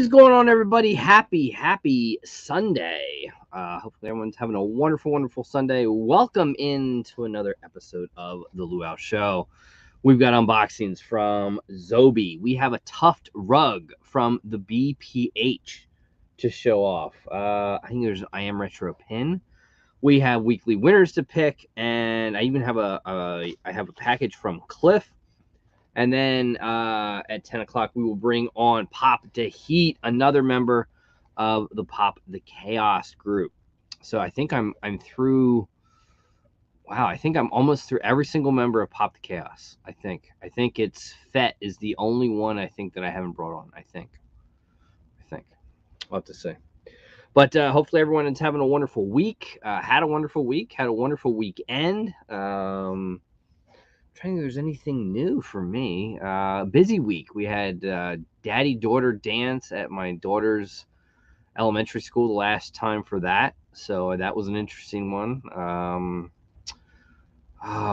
is going on, everybody? Happy Sunday. Hopefully everyone's having a wonderful Sunday. Welcome into another episode of the Luau Show. We've got unboxings from Zobie. We have a tuft rug from the BPH to show off. I think there's an I Am Retro pin. We have weekly winners to pick, and I even have I have a package from Cliff. And then at 10 o'clock, we will bring on Pop DHEAT, another member of the Pop the Chaos group. So I think I'm through. Wow, I think I'm almost through every single member of Pop the Chaos. I think it's Fett is the only one I think that I haven't brought on. I think. I'll have to say. But hopefully everyone is having a wonderful week. Had a wonderful week. Had a wonderful weekend. Trying to think if there's anything new for me. Busy week. We had daddy-daughter dance at my daughter's elementary school the last time for that. So that was an interesting one.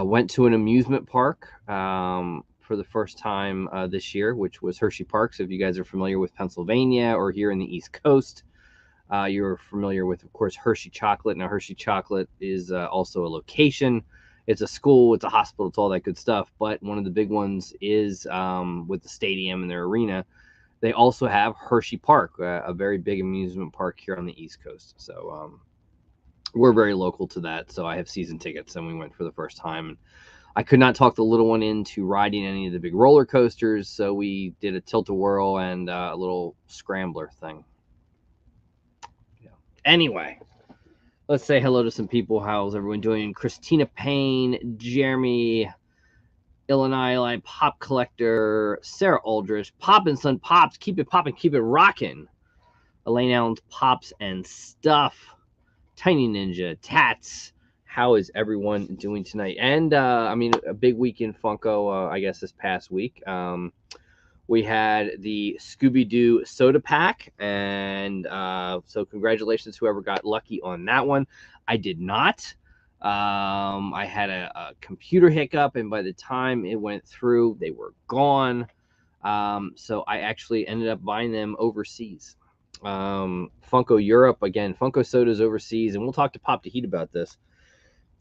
Went to an amusement park for the first time this year, which was Hershey Park. So if you guys are familiar with Pennsylvania or here in the East Coast, you're familiar with, of course, Hershey Chocolate. Now, Hershey Chocolate is also a location. It's a school, it's a hospital, it's all that good stuff. But one of the big ones is with the stadium and their arena. They also have Hershey Park, a very big amusement park here on the East Coast. So we're very local to that. So I have season tickets, and we went for the first time. And I could not talk the little one into riding any of the big roller coasters, so we did a tilt-a-whirl and a little scrambler thing. Yeah. Anyway. Let's say hello to some people. How's everyone doing? Christina Payne, Jeremy, Illinois, Pop Collector, Sarah Aldrich, Pop and Son Pops, keep it popping, keep it rocking. Elaine Allen's Pops and Stuff, Tiny Ninja, Tats. How is everyone doing tonight? And I mean, a big week in Funko, I guess this past week. We had the Scooby-Doo soda pack, and so congratulations whoever got lucky on that one. I did not. I had a computer hiccup, and by the time it went through, they were gone. So I actually ended up buying them overseas. Funko Europe, again, Funko Soda's overseas, and we'll talk to Pop DHEAT about this.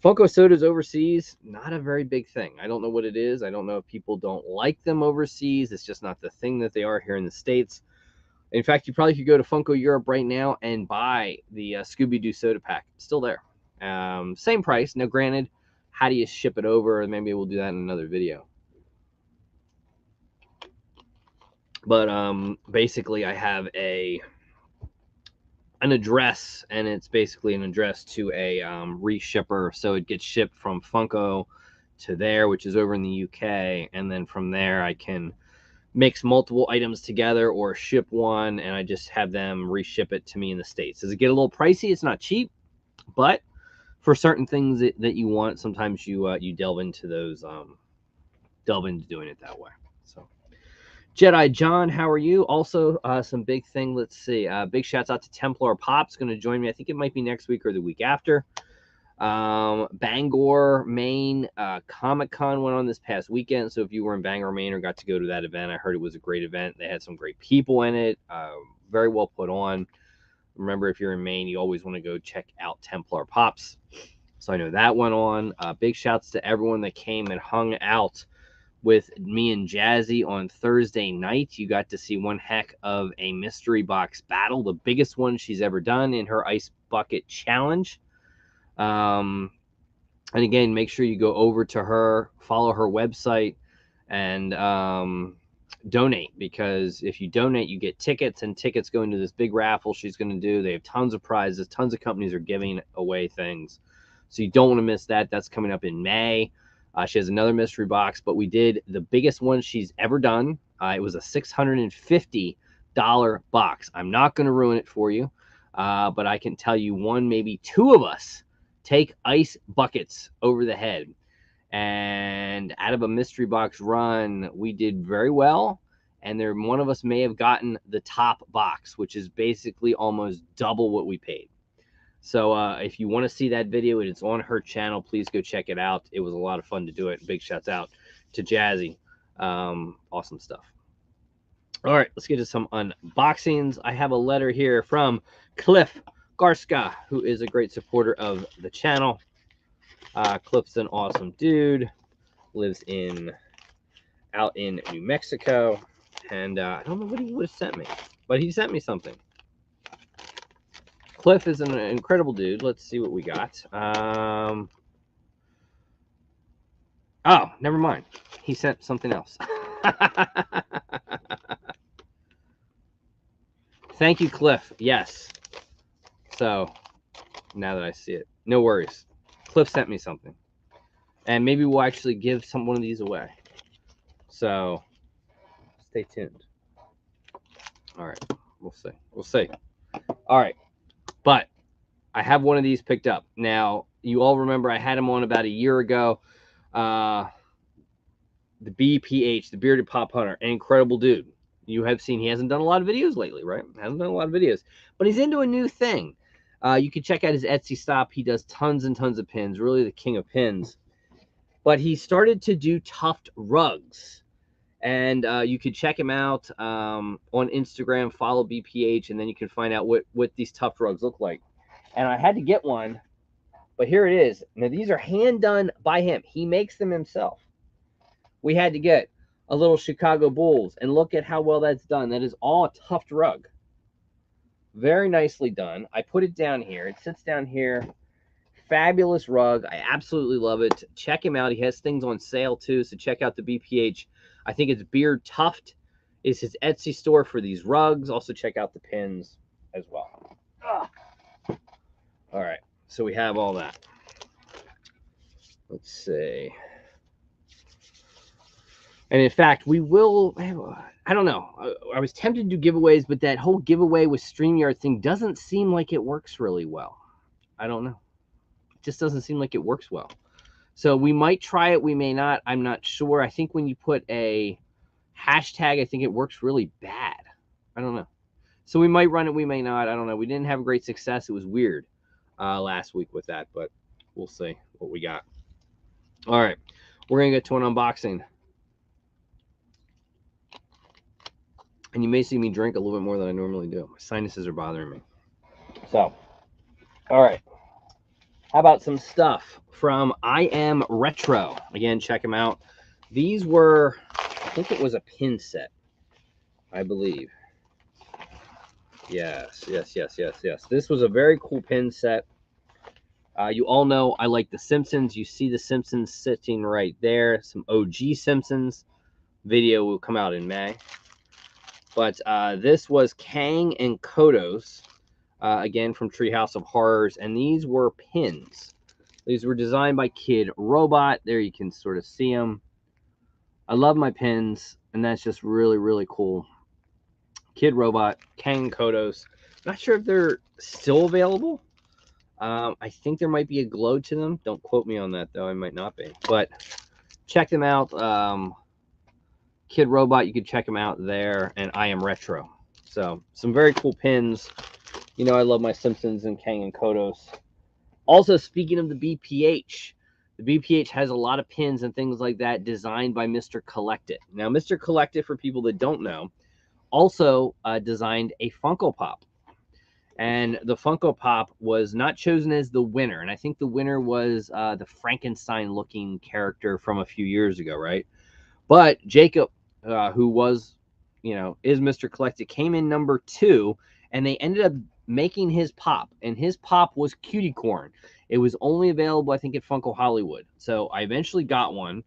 Funko Sodas overseas, not a very big thing. I don't know what it is. I don't know if people don't like them overseas. It's just not the thing that they are here in the States. In fact, you probably could go to Funko Europe right now and buy the Scooby-Doo soda pack. It's still there. Same price. Now, granted, how do you ship it over? Maybe we'll do that in another video. But basically, I have an address, and it's basically an address to a reshipper, so it gets shipped from Funko to there, which is over in the UK, and then from there I can mix multiple items together or ship one, and I just have them reship it to me in the States. Does it get a little pricey? It's not cheap, but for certain things that you want, sometimes you delve into those, delve into doing it that way. So Jedi John, how are you? Also, some big thing. Let's see. Big shouts out to Templar Pop's going to join me. I think it might be next week or the week after. Bangor, Maine, Comic-Con went on this past weekend. So if you were in Bangor, Maine, or got to go to that event, I heard it was a great event. They had some great people in it. Very well put on. Remember, if you're in Maine, you always want to go check out Templar Pop's. So I know that went on. Big shouts to everyone that came and hung out with me and Jazzy on Thursday night. You got to see one heck of a mystery box battle, the biggest one she's ever done in her Ice Bucket Challenge. And again, make sure you go over to her, follow her website, and donate, because if you donate, you get tickets, and tickets go into this big raffle she's going to do. They have tons of prizes. Tons of companies are giving away things. So you don't want to miss that. That's coming up in May. She has another mystery box, but we did the biggest one she's ever done. It was a $650 box. I'm not going to ruin it for you, but I can tell you one, maybe two of us take ice buckets over the head. And out of a mystery box run, we did very well. And one of us may have gotten the top box, which is basically almost double what we paid. So if you want to see that video, it is on her channel. Please go check it out. It was a lot of fun to do it. Big shouts out to Jazzy. Awesome stuff. All right, let's get to some unboxings. I have a letter here from Cliff Garska, who is a great supporter of the channel. Cliff's an awesome dude, lives out in New Mexico, and I don't know what he would have sent me, but he sent me something. Cliff is an incredible dude. Let's see what we got. Oh, never mind. He sent something else. Thank you, Cliff. Yes. So, now that I see it, no worries. Cliff sent me something. And maybe we'll actually give one of these away. So, stay tuned. All right. We'll see. We'll see. All right. But I have one of these picked up. Now, you all remember I had him on about a year ago. The BPH, the Bearded Pop Hunter, an incredible dude. You have seen he hasn't done a lot of videos lately, right? Hasn't done a lot of videos, but he's into a new thing. You can check out his Etsy shop. He does tons and tons of pins, really the king of pins. But he started to do tuft rugs, and you can check him out on Instagram. Follow BPH, and then you can find out what these tuft rugs look like. And I had to get one, but here it is. Now these are hand done by him. He makes them himself. We had to get a little Chicago Bulls, and look at how well that's done. That is all a tuft rug. Very nicely done. I put it down here. It sits down here. Fabulous rug. I absolutely love it. Check him out. He has things on sale too, so check out the BPH. I think it's Beard Tuft is his Etsy store for these rugs. Also check out the pins as well. All right, so we have all that. Let's see. And in fact, we will, I don't know. I was tempted to do giveaways, but that whole giveaway with StreamYard thing doesn't seem like it works really well. I don't know. It just doesn't seem like it works well. So we might try it. We may not. I'm not sure. I think when you put a hashtag, I think it works really bad. I don't know. So we might run it. We may not. I don't know. We didn't have great success. It was weird last week with that, but we'll see what we got. All right. We're going to get to an unboxing. And you may see me drink a little bit more than I normally do. My sinuses are bothering me. So, all right. How about some stuff from I Am Retro? Again, check them out. These were, I think it was a pin set, I believe. Yes. This was a very cool pin set. You all know I like The Simpsons. You see The Simpsons sitting right there. Some OG Simpsons. Video will come out in May. But this was Kang and Kodos, again from Treehouse of Horrors, and these were pins. These were designed by Kid Robot. There you can sort of see them. I love my pins, and that's just really, really cool. Kid Robot, Kang and Kodos. Not sure if they're still available. I think there might be a glow to them. Don't quote me on that, though. I might not be. But check them out. Kid Robot, you can check them out there, and I Am Retro. So some very cool pins. You know I love my Simpsons and Kang and Kodos. Also, speaking of the BPH has a lot of pins and things like that designed by Mr. Collect It. Now, Mr. Collect It, for people that don't know, also designed a Funko Pop. And the Funko Pop was not chosen as the winner. And I think the winner was the Frankenstein-looking character from a few years ago, right? But Jacob, who was, is Mr. Collect It, came in number 2, and they ended up making his pop, and his pop was Cutie Corn. It was only available, I think, at Funko Hollywood. So I eventually got one,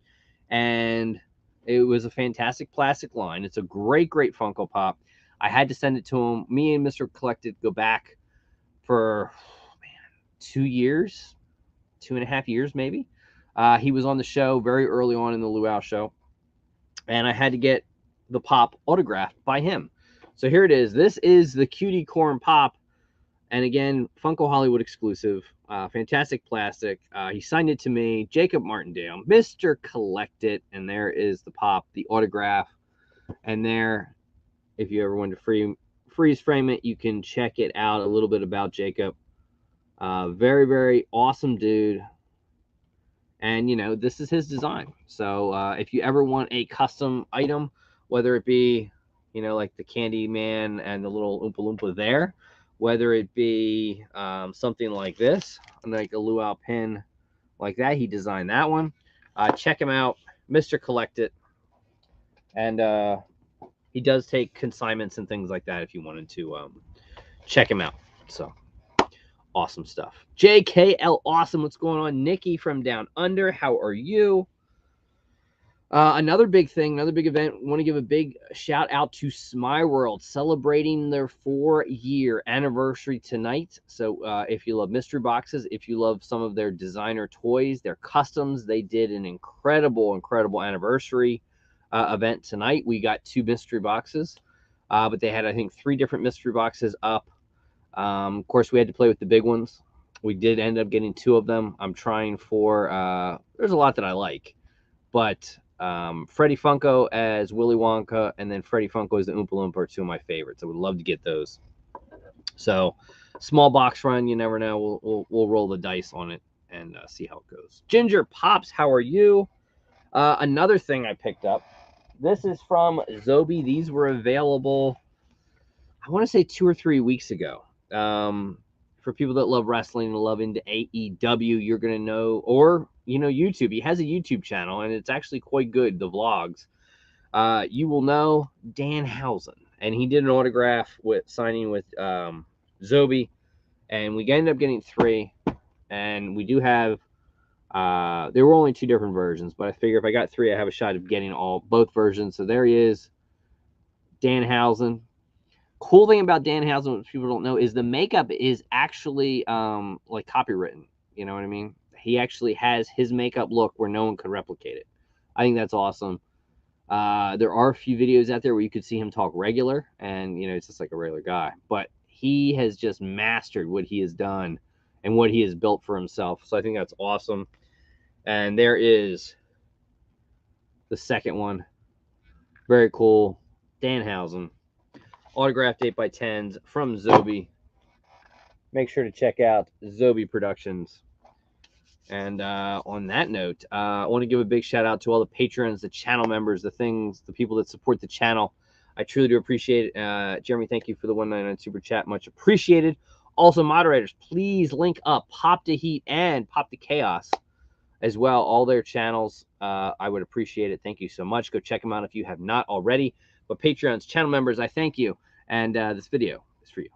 and it was a fantastic plastic line. It's a great, great Funko Pop. I had to send it to him. Me and Mr. Collect It go back for 2 years, 2.5 years maybe. He was on the show very early on in the Luau show. And I had to get the pop autographed by him. So here it is. This is the Cutie Corn Pop. And again, Funko Hollywood exclusive. Fantastic plastic. He signed it to me. Jacob Martindale. Mr. Collect It. And there is the pop, the autograph. And there, if you ever want to freeze frame it, you can check it out. A little bit about Jacob. Very, very awesome dude. And, this is his design. So if you ever want a custom item, whether it be, you know, like the Candy Man and the little Oompa Loompa there, whether it be something like this, like a Luau pin like that. He designed that one. Check him out, Mr. Collect It. And he does take consignments and things like that if you wanted to check him out. So awesome stuff. JKL Awesome, what's going on? Nikki from Down Under, how are you? Another big thing, another big event. Want to give a big shout out to Smile World, celebrating their 4-year anniversary tonight. So if you love mystery boxes, if you love some of their designer toys, their customs, they did an incredible anniversary event tonight. We got 2 mystery boxes, but they had, I think, 3 different mystery boxes up. Of course, we had to play with the big ones. We did end up getting 2 of them. I'm trying for, there's a lot that I like, but Freddie Funko as Willy Wonka and then Freddie Funko as the Oompa Loompa are 2 of my favorites. I would love to get those. So small box run, you never know. We'll roll the dice on it and see how it goes. Ginger Pops, how are you? Another thing I picked up. This is from Zobie. These were available, I want to say 2 or 3 weeks ago. For people that love wrestling and love into AEW, you're going to know, or, you know, YouTube. He has a YouTube channel, and it's actually quite good, the vlogs. You will know Danhausen, and he did an autograph signing with Zobie, and we ended up getting 3, and we do have, there were only 2 different versions, but I figure if I got 3, I have a shot of getting both versions. So there he is, Danhausen. Cool thing about Danhausen, which people don't know, is the makeup is actually like copywritten. You know what I mean? He actually has his makeup look where no one could replicate it. I think that's awesome. There are a few videos out there where you could see him talk regular, and you know, it's just like a regular guy. But he has just mastered what he has done and what he has built for himself. So I think that's awesome. And there is the second one. Very cool. Danhausen. Autographed 8x10s from Zobie. Make sure to check out Zobie Productions. And on that note, I want to give a big shout out to all the patrons, the channel members, the people that support the channel. I truly do appreciate it. Jeremy, thank you for the $1.99 super chat. Much appreciated. Also, moderators, please link up Pop DHEAT and Pop the Chaos as well. All their channels. I would appreciate it. Thank you so much. Go check them out if you have not already. But Patreons, channel members, I thank you. And this video is for you.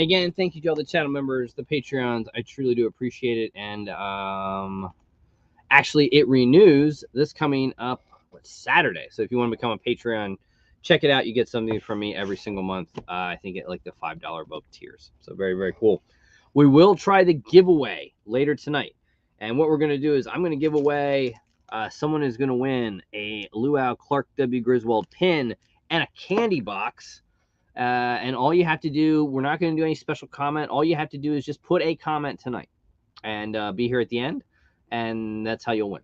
again, thank you to all the channel members, the Patreons. I truly do appreciate it. And actually, it renews this coming up Saturday. So if you want to become a Patreon, check it out. You get something from me every single month. I think at like the $5 above tiers. So very, very cool. We will try the giveaway later tonight. And what we're going to do is I'm going to give away, someone is going to win a Luau Clark W. Griswold pin and a candy box. And all you have to do, we're not going to do any special comment. All you have to do is just put a comment tonight and be here at the end. And that's how you'll win.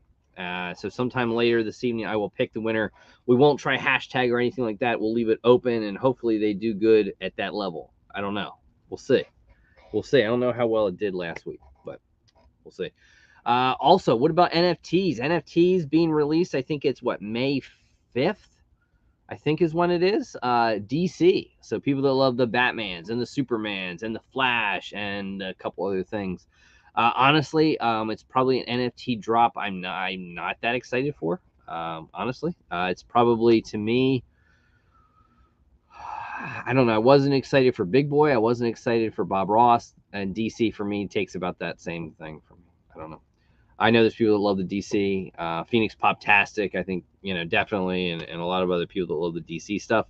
So sometime later this evening, I will pick the winner. We won't try hashtag or anything like that. We'll leave it open, and hopefully they do good at that level. I don't know. We'll see. We'll see. I don't know how well it did last week, but we'll see. Also, what about NFTs? NFTs being released, I think it's, what, May 5th? I think is when it is. DC. So people that love the Batmans and the Supermans and the Flash and a couple other things. Honestly, it's probably an NFT drop I'm not that excited for. Honestly, it's probably, to me, I don't know. I wasn't excited for Big Boy. I wasn't excited for Bob Ross. And DC for me takes about that same thing for me. I don't know. I know there's people that love the DC. Phoenix Poptastic, I think, definitely. And a lot of other people that love the DC stuff.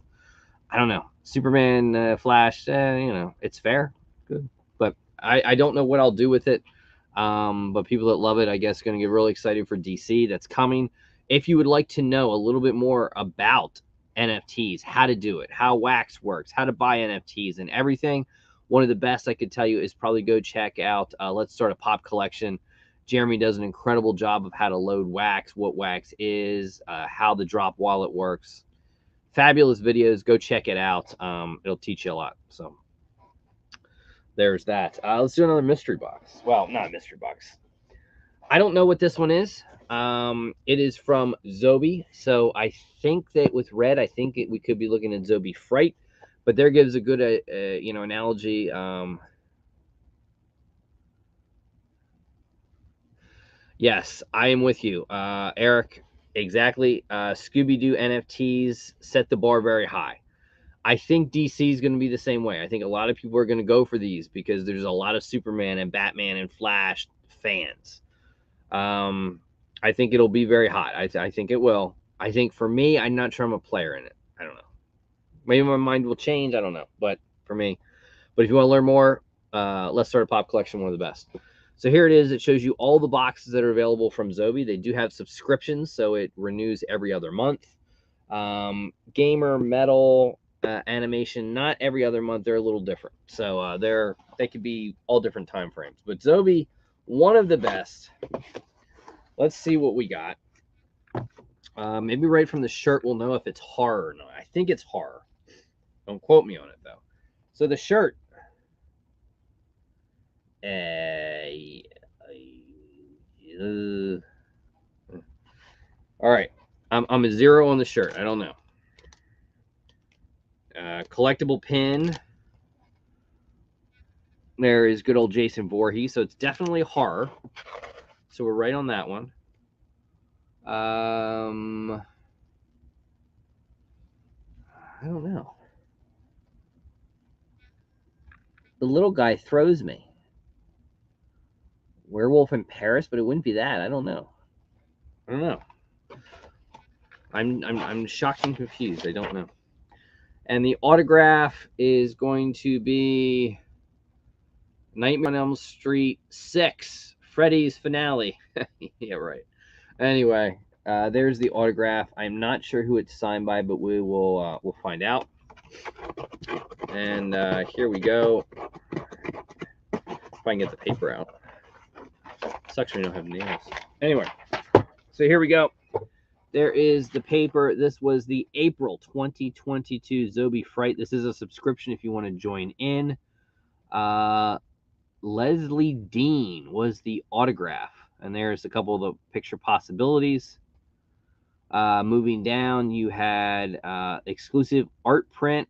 I don't know. Superman, Flash, it's fair. Good. But I don't know what I'll do with it. But people that love it, I guess, going to get really excited for DC. That's coming. If you would like to know a little bit more about NFTs, how to do it, how wax works, how to buy NFTs and everything, one of the best I could tell you is probably go check out Let's Start a Pop Collection. Jeremy does an incredible job of how to load wax, what wax is, how the drop wallet works. Fabulous videos. Go check it out. It'll teach you a lot. So there's that. Let's do another mystery box. Well, not a mystery box. I don't know what this one is. It is from Zobie. So I think that with red, I think we could be looking at Zobie Fright. But there gives a good, analogy. Yes, I am with you, Eric. Exactly. Scooby-Doo NFTs set the bar very high. I think DC is going to be the same way. I think a lot of people are going to go for these because there's a lot of Superman and Batman and Flash fans. I think it'll be very hot. I think it will. I think for me, I'm not sure I'm a player in it. I don't know. Maybe my mind will change. I don't know. But for me. But if you want to learn more, Let's Start a Pop Collection, one of the best. So here it is. It shows you all the boxes that are available from Zobie. They do have subscriptions, so it renews every other month. Gamer, metal, animation, not every other month. They're a little different. So they could be all different time frames. But Zobie, one of the best. Let's see what we got. Maybe right from the shirt we'll know if it's horror or not. I think it's horror. Don't quote me on it, though. So the shirt. All right. I'm a 0 on the shirt. I don't know. Collectible pin. There is good old Jason Voorhees. So it's definitely horror. So we're right on that one. I don't know. The little guy throws me. Werewolf in Paris, but it wouldn't be that. I don't know. I'm shocked and confused. I don't know. And the autograph is going to be Nightmare on Elm Street 6, Freddy's finale. Yeah, right. Anyway, there's the autograph. I'm not sure who it's signed by, but we'll find out. And here we go. If I can get the paper out. Sucks we don't have nails. Anyway, so here we go. There is the paper. This was the April 2022 Zobie Fright. This is a subscription if you want to join in. Leslie Dean was the autograph. And there's a couple of the picture possibilities. Moving down, you had exclusive art print,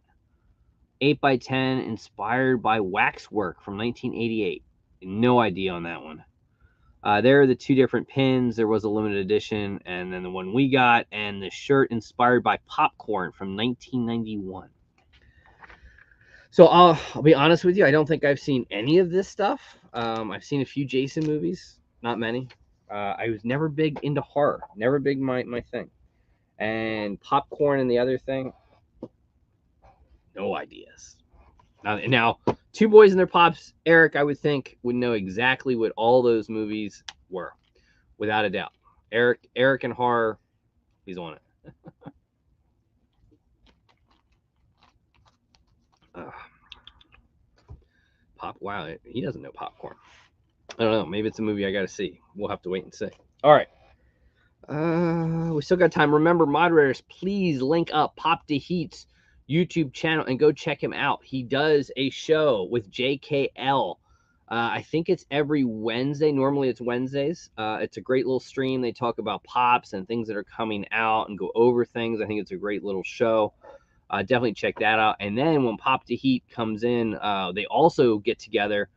8x10, inspired by waxwork from 1988. No idea on that one. There are the two different pins. There was a limited edition, and then the one we got, and the shirt inspired by popcorn from 1991. So I'll be honest with you. I don't think I've seen any of this stuff. I've seen a few Jason movies, not many. I was never big into horror. Never big my thing. And popcorn and the other thing, no ideas. Now, Two Boys and Their Pops, Eric, I would think, would know exactly what all those movies were, without a doubt. Eric and horror, he's on it. Wow, he doesn't know popcorn. I don't know. Maybe it's a movie I got to see. We'll have to wait and see. All right. We still got time. Remember, moderators, please link up Pop DHEAT's YouTube channel and go check him out. He does a show with JKL. I think it's every Wednesday. Normally it's Wednesdays. It's a great little stream. They talk about pops and things that are coming out and go over things. I think it's a great little show. Definitely check that out. And then when Pop DHEAT comes in, they also get together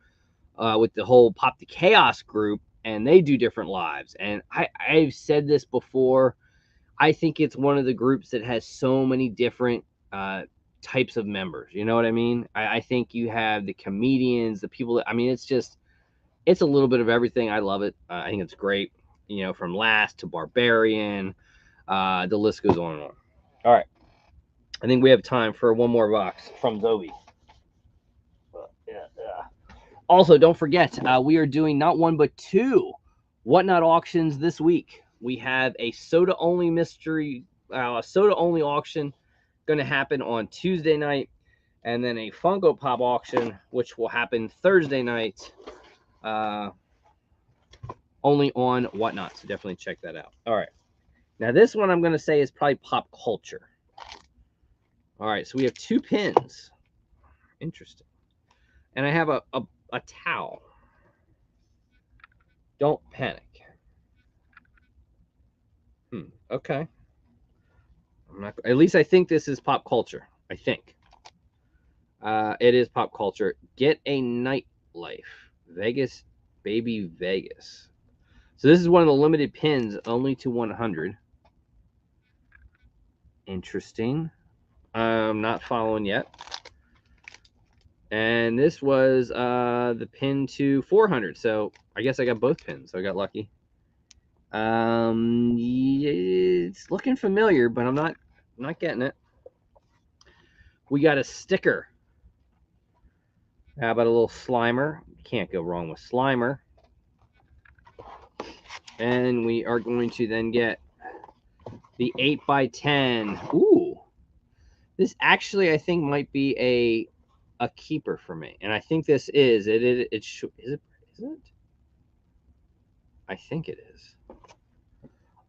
with the whole Pop the Chaos group, and they do different lives. And I've said this before. I think it's one of the groups that has so many different types of members. You know what I mean? I think you have the comedians, the people that, I mean, it's a little bit of everything. I love it. I think it's great. You know, from Last to Barbarian, the list goes on and on. All right. I think we have time for one more box from Zobie. Also, don't forget, we are doing not one but two Whatnot auctions this week. We have a soda-only soda-only auction going to happen on Tuesday night, and then a Funko Pop auction, which will happen Thursday night, only on Whatnot. So definitely check that out. All right. Now, this one I'm going to say is probably pop culture. All right, so we have two pins. Interesting. And I have a towel. Don't panic. Okay. I'm not. At least I think this is pop culture. I think. It is pop culture. Get a Nightlife. Vegas, baby Vegas. So this is one of the limited pins, only to 100. Interesting. I'm not following yet. And this was the pin to 400. So I guess I got both pins. So I got lucky. It's looking familiar, but I'm not getting it. We got a sticker. How about a little Slimer? Can't go wrong with Slimer. And we are going to then get the 8x10. Ooh. This actually, I think, might be a keeper for me. And I think this is. Is it? I think it is.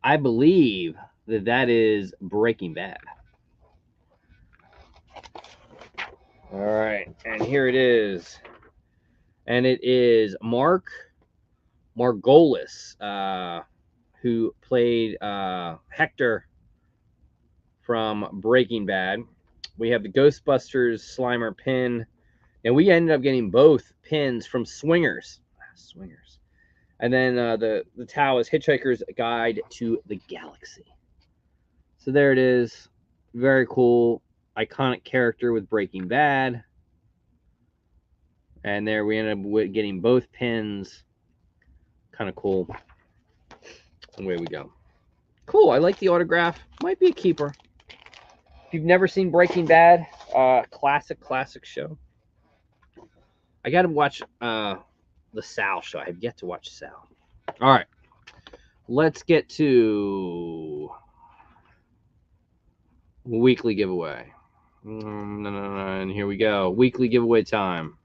I believe that is Breaking Bad. All right, and here it is. And it is Mark Margolis, who played Hector from Breaking Bad. We have the Ghostbusters Slimer pin. And we ended up getting both pins from Swingers. And then the towel is Hitchhiker's Guide to the Galaxy. So there it is. Very cool. Iconic character with Breaking Bad. And there we ended up with getting both pins. Kind of cool. And away we go. Cool. I like the autograph. Might be a keeper. If you've never seen Breaking Bad, classic show. I got to watch the Sal show. I have yet to watch Sal. All right. Let's get to weekly giveaway. And here we go. Weekly giveaway time.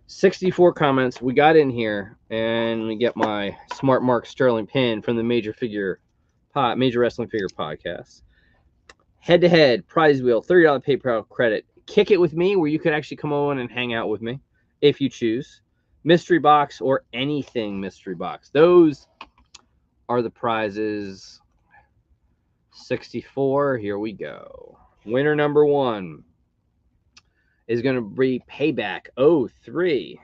64 comments. We got in here, and we get my Smart Mark Sterling pin from the Major Wrestling Figure Podcast. Head-to-head prize wheel, $30 PayPal credit. Kick It With Me, where you could actually come on and hang out with me if you choose. Mystery box or anything mystery box. Those are the prizes. 64. Here we go. Winner number 1 is going to be Payback 03.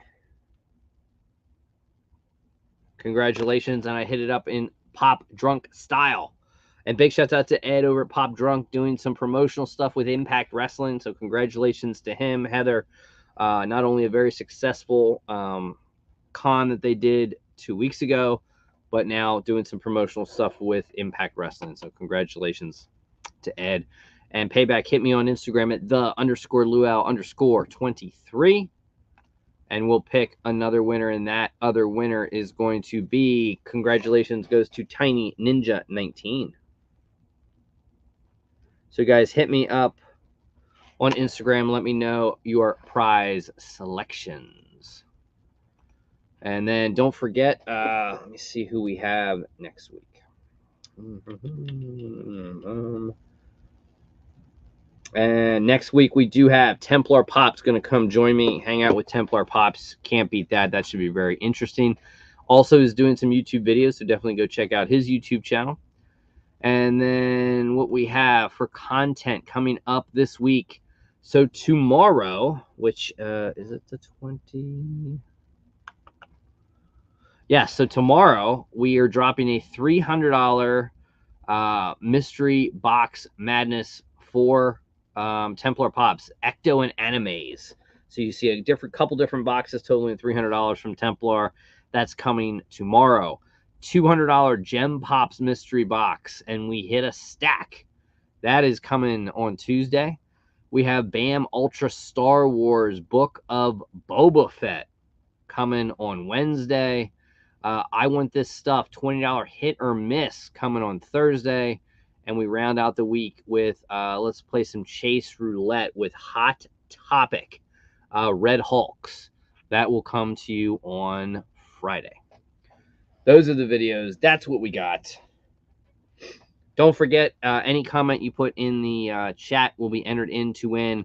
Congratulations, and I hit it up in Pop Drunk style. And big shout out to Ed over at Pop Drunk doing some promotional stuff with Impact Wrestling. So congratulations to him, Heather. Not only a very successful con that they did 2 weeks ago, but now doing some promotional stuff with Impact Wrestling. So congratulations to Ed. And Payback, hit me on Instagram at _Luau_23. And we'll pick another winner, and that other winner is going to be, congratulations goes to Tiny Ninja 19. So guys, hit me up on Instagram. Let me know your prize selections. And then don't forget, let me see who we have next week. And next week we do have Templar Pop's going to come join me, hang out with Templar Pops. Can't beat that. That should be very interesting. Also is doing some YouTube videos, so definitely go check out his YouTube channel. And then what we have for content coming up this week. So tomorrow, which is it the 20? Yeah, so tomorrow we are dropping a $300 mystery box madness for Templar Pops, Ecto and Animes. So you see a couple different boxes totaling $300 from Templar. That's coming tomorrow. $200 Gem Pops mystery box, and we hit a stack. That is coming on Tuesday. We have BAM Ultra Star Wars Book of Boba Fett coming on Wednesday. I Want This Stuff $20 hit or miss coming on Thursday. And we round out the week with let's play some Chase Roulette with Hot Topic Red Hulks. That will come to you on Friday. Those are the videos. That's what we got. Don't forget, any comment you put in the chat will be entered in to win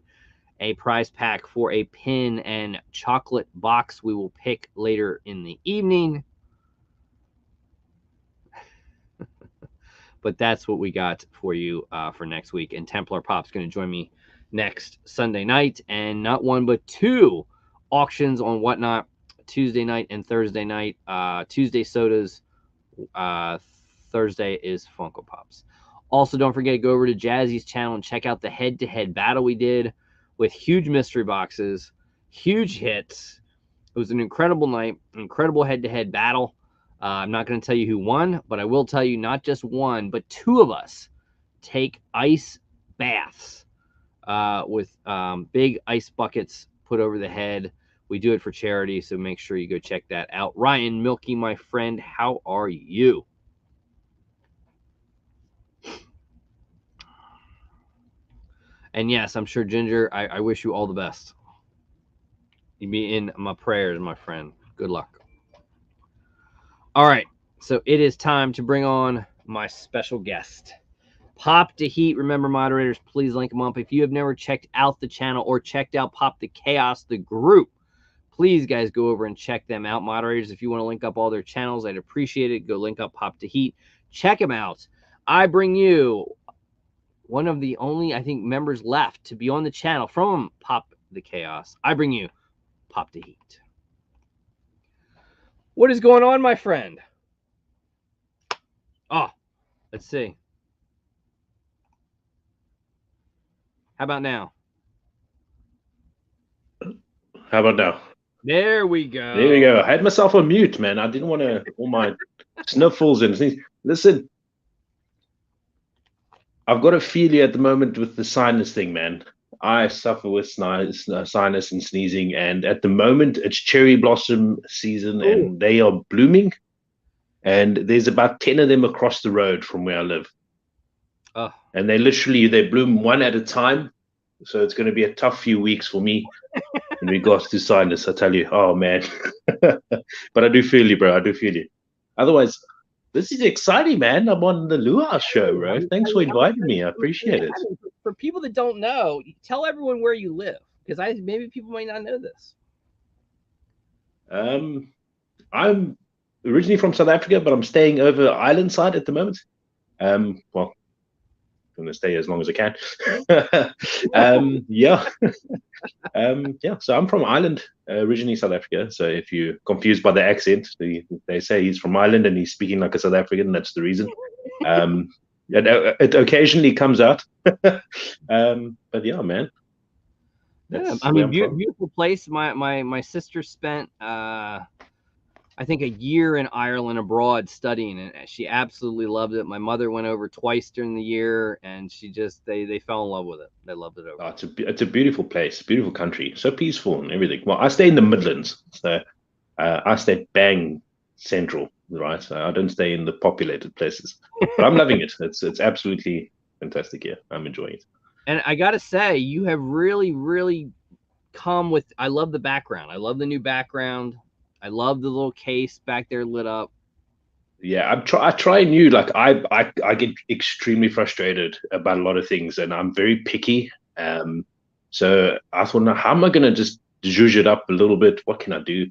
a prize pack for a pin and chocolate box we will pick later in the evening. But that's what we got for you for next week. And Templar Pop's going to join me next Sunday night. And not one, but two auctions on Whatnot, Tuesday night and Thursday night. Tuesday sodas, Thursday is Funko Pops. Also, don't forget to go over to Jazzy's channel and check out the head-to-head battle we did with huge mystery boxes, huge hits. It was an incredible night, incredible head-to-head battle. I'm not going to tell you who won, but I will tell you not just one, but two of us take ice baths with big ice buckets put over the head. We do it for charity, so make sure you go check that out. Ryan Milky, my friend, how are you? And yes, I'm sure, Ginger, I wish you all the best. You'd be in my prayers, my friend. Good luck. All right, so it is time to bring on my special guest, Pop DHEAT. Remember, moderators, please link them up. If you have never checked out the channel or checked out Pop the Chaos, the group, please, guys, go over and check them out. Moderators, if you want to link up all their channels, I'd appreciate it. Go link up Pop DHEAT. Check them out. I bring you one of the only, I think, members left to be on the channel from Pop the Chaos. I bring you Pop DHEAT. What is going on, my friend? Oh, let's see. How about now? How about now? There we go. There we go. I had myself on mute, man. I didn't want to all my sniffles and things. Listen, I've got a feeling at the moment with the sinus thing, man. I suffer with sinus and sneezing, and at the moment it's cherry blossom season. Ooh. And they are blooming, and there's about 10 of them across the road from where I live. Oh. And they bloom one at a time, so it's going to be a tough few weeks for me in regards to sinus, I tell you. Oh, man. But I do feel you, bro. I do feel you. Otherwise, this is exciting, man. I'm on the Luau show, bro. Thanks for inviting me. I appreciate it. For people that don't know, tell everyone where you live, because maybe people might not know this. I'm originally from South Africa, but I'm staying over island side at the moment. Well, I'm going to stay as long as I can. Yeah. Yeah, so I'm from Ireland, originally South Africa. So if you're confused by the accent, they say he's from Ireland and he's speaking like a South African. That's the reason. It occasionally comes out. But yeah, man. Yeah, That's I where mean, I'm from. beautiful place. My sister spent I think a year in Ireland abroad studying, and she absolutely loved it. My mother went over twice during the year, and she just they fell in love with it. They loved it over. Oh, it's a beautiful place, beautiful country, so peaceful and everything. Well, I stay in the Midlands, so I stay bang central, right? So I don't stay in the populated places, but I'm loving it. It's absolutely fantastic here. I'm enjoying it. And I gotta say, you have really come with. I love the background. I love the new background. I love the little case back there lit up. Yeah, I try new. Like I get extremely frustrated about a lot of things, and I'm very picky. So I thought, now, how am I gonna just zhuzh it up a little bit? What can I do?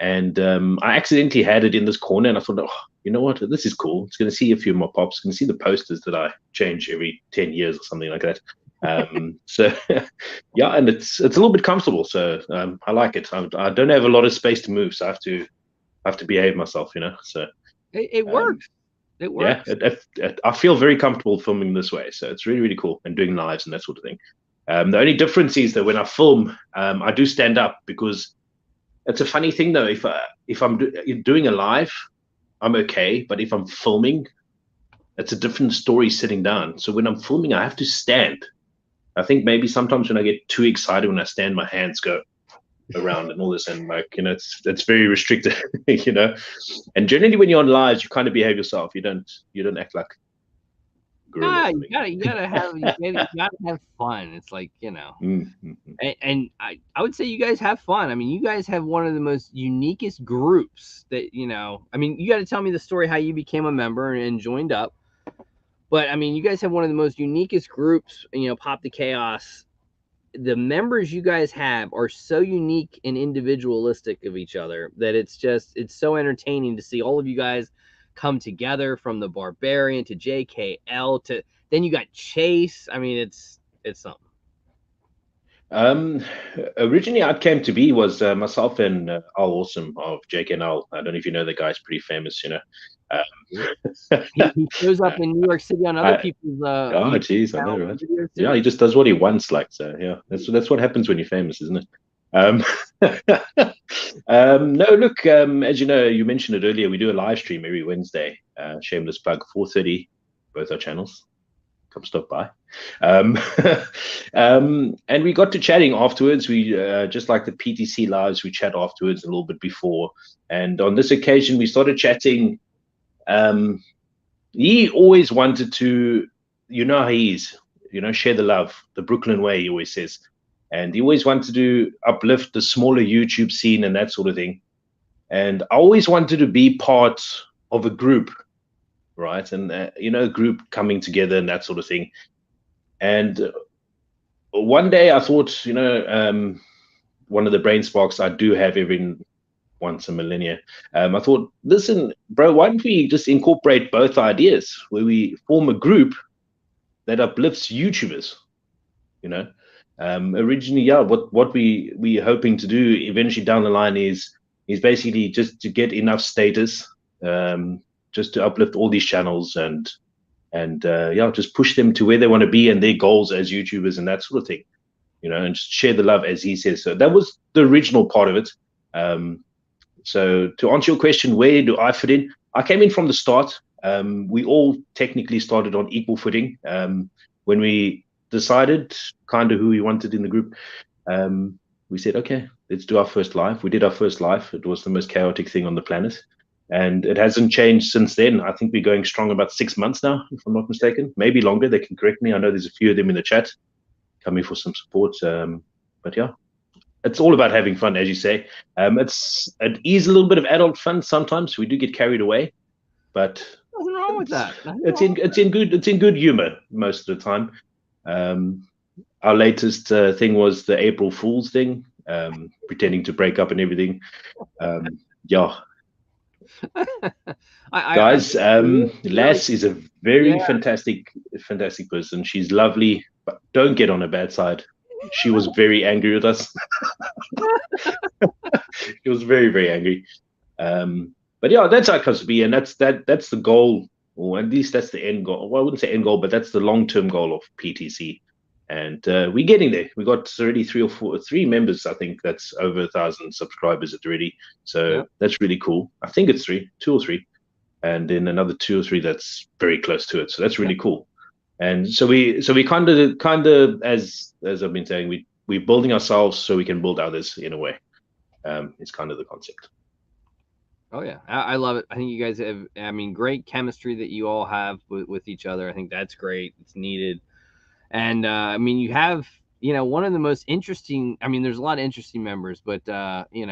And I accidentally had it in this corner, and I thought, oh, you know what? This is cool. It's gonna see a few more pops. Gonna see the posters that I change every 10 years or something like that. So yeah, and it's a little bit comfortable. So I like it. I don't have a lot of space to move, so I have to behave myself, you know. So. It works. It works. Yeah, I feel very comfortable filming this way, so it's really cool, and doing lives and that sort of thing. The only difference is that when I film, I do stand up, because it's a funny thing though. If I'm doing a live, I'm okay, but if I'm filming, it's a different story sitting down. So when I'm filming, I have to stand. I think maybe sometimes when I get too excited, when I stand, my hands go around and all this, and like, you know, it's very restricted. You know, and generally when you're on lives, you kind of behave yourself. You don't act like gorilla. You gotta have fun. It's like, you know, Mm-hmm. and I would say you guys have fun. I mean, you guys have one of the most uniquest groups that, you know. I mean, you got to tell me the story how you became a member and joined up. But I mean, you guys have one of the most uniquest groups. You know, Pop the Chaos. The members you guys have are so unique and individualistic of each other that it's so entertaining to see all of you guys come together, from the Barbarian to JKL to then you got Chase. I mean, it's something. Originally, I came to be was myself and Al Awesome of JKL. I don't know if you know, the guy's pretty famous, you know. He shows up in New York City on other people's. Oh, geez, I know, right? Yeah, he just does what he wants, like, so. Yeah, that's what happens when you're famous, isn't it? No, look, as you know, you mentioned it earlier. We do a live stream every Wednesday. Shameless plug, 4:30, both our channels. Come stop by. And we got to chatting afterwards. We just like the PTC lives, we chat afterwards a little bit before. And on this occasion, we started chatting. He always wanted to, you know how he is, you know, share the love, the Brooklyn way, he always says. And he always wanted to uplift the smaller YouTube scene and that sort of thing. And I always wanted to be part of a group, right? And, you know, a group coming together and that sort of thing. And one day I thought, you know, one of the brain sparks I do have every once a millennia. I thought, listen, bro, why don't we just incorporate both ideas, where we form a group that uplifts YouTubers, you know? Originally, yeah, what we're hoping to do eventually down the line is basically just to get enough status, just to uplift all these channels and yeah, just push them to where they want to be and their goals as YouTubers and that sort of thing, you know, and just share the love, as he says. So that was the original part of it. So to answer your question, where do I fit in? I came in from the start. We all technically started on equal footing. When we decided kind of who we wanted in the group, we said, okay, let's do our first live. We did our first live. It was the most chaotic thing on the planet. And it hasn't changed since then. I think we're going strong about 6 months now, if I'm not mistaken. Maybe longer. They can correct me. I know there's a few of them in the chat coming for some support. But yeah, it's all about having fun, as you say. It is a little bit of adult fun sometimes. We do get carried away, but nothing wrong with that. It's in good humor most of the time. Our latest thing was the April Fool's thing, pretending to break up and everything. Yeah. Guys, Lass is a very fantastic person. She's lovely, but don't get on her bad side. She was very angry with us. She was very angry. But yeah, that's how it comes to be, and that's the goal or at least that's the end goal. Well, I wouldn't say end goal, but that's the long-term goal of PTC. And we're getting there. We got already three members, I think, that's over 1,000 subscribers already. So that's really cool. I think it's two or three, and then another two or three that's very close to it. So that's really cool. And so we kind of as I've been saying, we're building ourselves so we can build others in a way. It's kind of the concept. Oh yeah, I love it. I think you guys have, I mean, great chemistry that you all have with each other. I think that's great. It's needed. And I mean, you have, one of the most interesting. I mean, there's a lot of interesting members, but you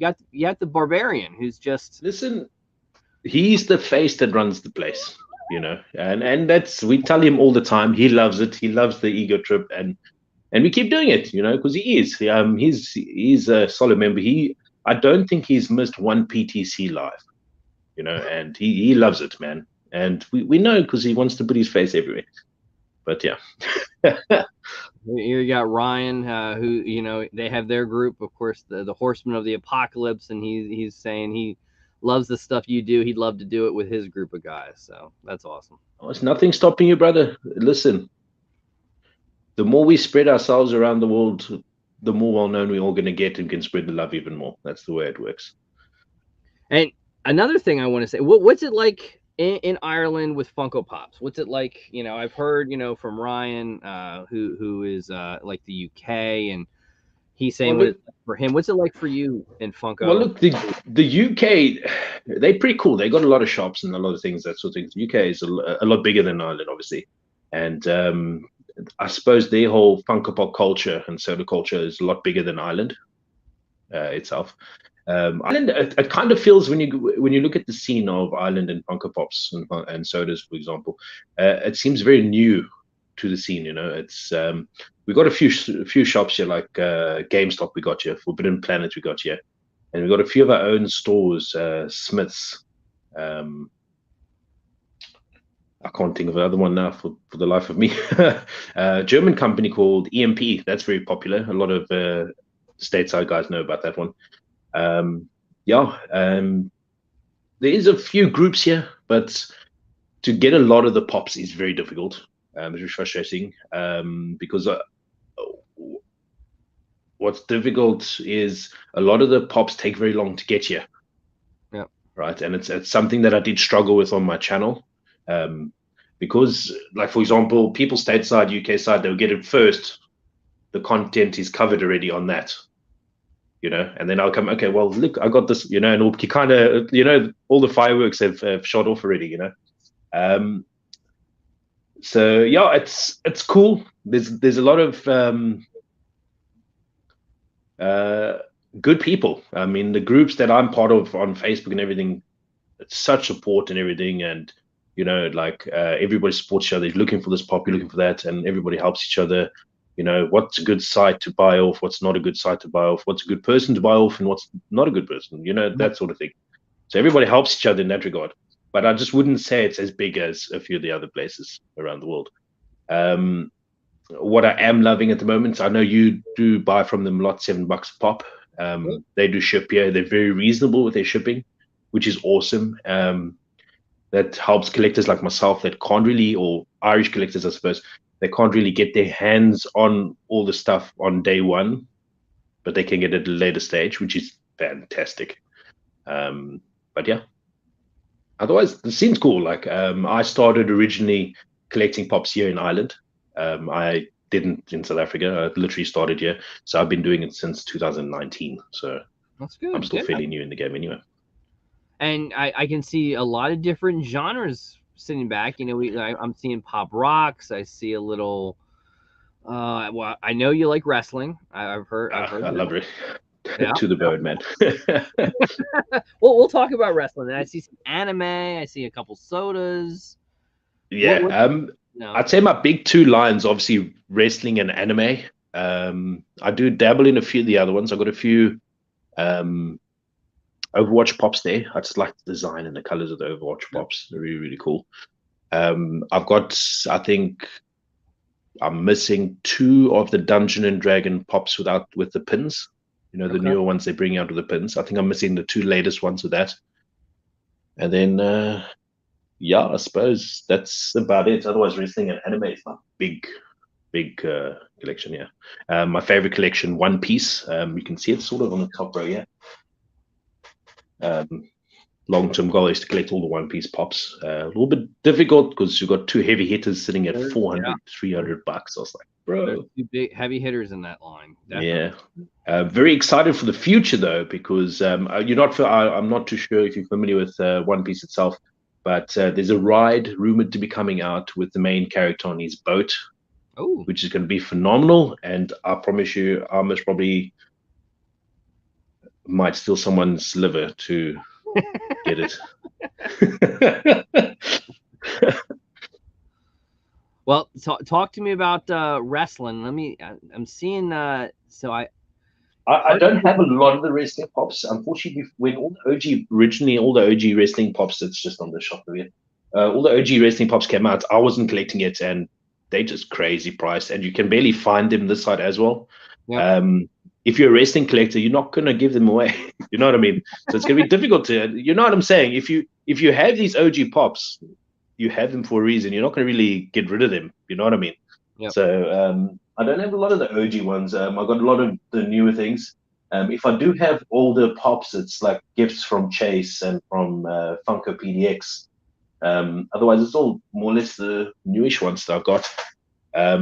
got the Barbarian, who's just, listen. He's the face that runs the place, and that's, we tell him all the time. He loves it. He loves the ego trip, and we keep doing it, because he is. He's a solid member. I don't think he's missed one PTC live, and he loves it, man. And we know, because he wants to put his face everywhere. But yeah. Here you got Ryan, who they have their group, of course, the Horsemen of the Apocalypse, and he's saying he loves the stuff you do. He'd love to do it with his group of guys. So that's awesome. Oh, it's nothing stopping you, brother. Listen, the more we spread ourselves around the world, the more well known we're all going to get, and can spread the love even more. That's the way it works. And another thing I want to say, what's it like in Ireland with Funko Pops? What's it like? I've heard, from Ryan, who is like the UK, and he's saying what it's like for him. What's it like for you in Funko? Well, look, the UK, they're pretty cool. They got a lot of shops and a lot of things, that sort of thing. The UK is a lot bigger than Ireland, obviously, and I suppose their whole Funko Pop culture and soda culture is a lot bigger than Ireland itself. Ireland, it kind of feels, when you look at the scene of Ireland and Funko Pops and sodas, for example, it seems very new to the scene. It's we got a few shops here, like GameStop we got here, Forbidden Planet we got here, and we got a few of our own stores, Smiths. I can't think of another one now for the life of me. A German company called EMP, that's very popular. A lot of stateside guys know about that one. There is a few groups here, but to get a lot of the pops is very difficult. It's very frustrating, because what's difficult is a lot of the pops take very long to get here. Yeah. Right, and it's something that I did struggle with on my channel, because, like, for example, people stateside, UK side, they'll get it first. The content is covered already on that. And then I'll come, okay, well, look, I got this, and you kind of, all the fireworks have shot off already, So yeah, it's cool. There's a lot of good people. I mean, the groups that I'm part of on Facebook and everything, it's such support and everything, and everybody supports each other. You're looking for this pop, you're looking for that, and everybody helps each other. What's a good site to buy off, what's not a good site to buy off, what's a good person to buy off, and what's not a good person, that sort of thing. So everybody helps each other in that regard. But I just wouldn't say it's as big as a few of the other places around the world. What I am loving at the moment, I know you do buy from them a lot, $7 a pop. They do ship here. They're very reasonable with their shipping, which is awesome. That helps collectors like myself that can't really, or Irish collectors, I suppose, they can't really get their hands on all the stuff on day one, but they can get it at a later stage, which is fantastic. But yeah, otherwise the scene's cool. Like, I started originally collecting pops here in Ireland. I didn't in South Africa. I literally started here, so I've been doing it since 2019. So that's good. I'm still fairly new in the game anyway. And I can see a lot of different genres sitting back. I'm seeing pop rocks. I see a little. Well, I know you like wrestling. I've heard. I love it. Yeah. To the bone, man. Well, we'll talk about wrestling. And I see some anime. I see a couple sodas. Yeah. I'd say my big two lines, obviously, wrestling and anime. I do dabble in a few of the other ones. I've got a few Overwatch pops there. I just like the design and the colors of the Overwatch pops. They're really, really cool. I've got, I think I'm missing 2 of the Dungeon and Dragon pops with the pins. The newer ones they bring out with the pins. I think I'm missing the 2 latest ones with that. And then yeah, I suppose that's about it. Otherwise, wrestling and anime is my big collection. Yeah, my favorite collection, One Piece. You can see it sort of on the top row. Yeah. Long-term goal is to collect all the One Piece pops. A little bit difficult because you've got two heavy hitters sitting at 400, $300. I was like, bro, there's two big heavy hitters in that line. Definitely. Yeah. Very excited for the future though, because you're not. I'm not too sure if you're familiar with One Piece itself, but there's a ride rumored to be coming out with the main character on his boat, which is going to be phenomenal. And I promise you, I most probably might steal someone's liver to get it. Well, talk to me about wrestling. I'm seeing. So I don't have a lot of the wrestling pops. Unfortunately, when all the OG wrestling pops, it's just on the shop of it. All the OG wrestling pops came out. I wasn't collecting it, and they just crazy price, and you can barely find them this side as well. Yep. If you're a wrestling collector, you're not gonna give them away. You know what I mean? So it's gonna be difficult to. You know what I'm saying? If you have these OG pops, you have them for a reason. You're not gonna really get rid of them. You know what I mean? Yep. So I don't have a lot of the OG ones. I got a lot of the newer things. If I do have older pops, it's like gifts from Chase and from Funko PDX. Otherwise, it's all more or less the newish ones that I've got. I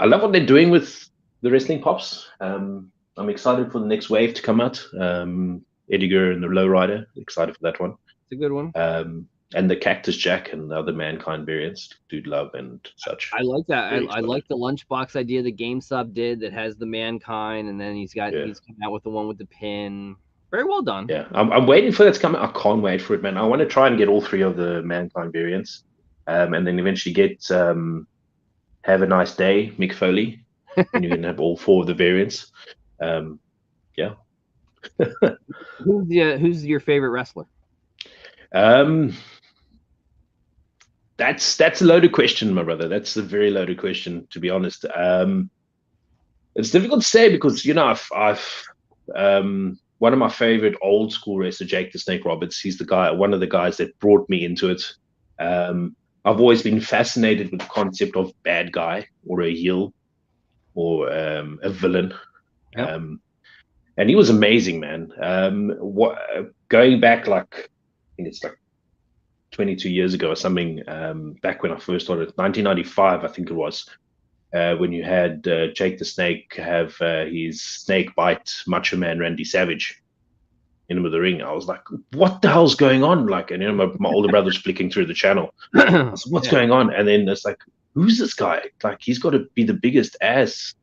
love what they're doing with the wrestling pops. I'm excited for the next wave to come out. Edgar and the Lowrider. Excited for that one. It's a good one. And the Cactus Jack and the other Mankind variants, Dude Love and such. I like that. I like the lunchbox idea that GameStop did that has the Mankind, and then he's coming out with the one with the pin. Very well done. Yeah, I'm waiting for that to come out. I can't wait for it, man. I want to try and get all three of the Mankind variants, and then eventually get Have a Nice Day, Mick Foley, and you can have all four of the variants. Yeah. Who's your favorite wrestler? That's a loaded question, my brother. That's a very loaded question, to be honest. It's difficult to say because I've one of my favorite old school wrestlers, Jake the Snake Roberts. He's one of the guys that brought me into it. I've always been fascinated with the concept of bad guy or a heel or a villain. Yep. And he was amazing, man. Going back, I think it's 22 years ago or something, back when I first started, 1995, I think it was, when you had Jake the Snake have his snake bite Macho Man Randy Savage in the middle of the ring. I was like, what the hell's going on? And my older brother's flicking through the channel. I was like, what's going on? And then it's like, who's this guy? He's got to be the biggest ass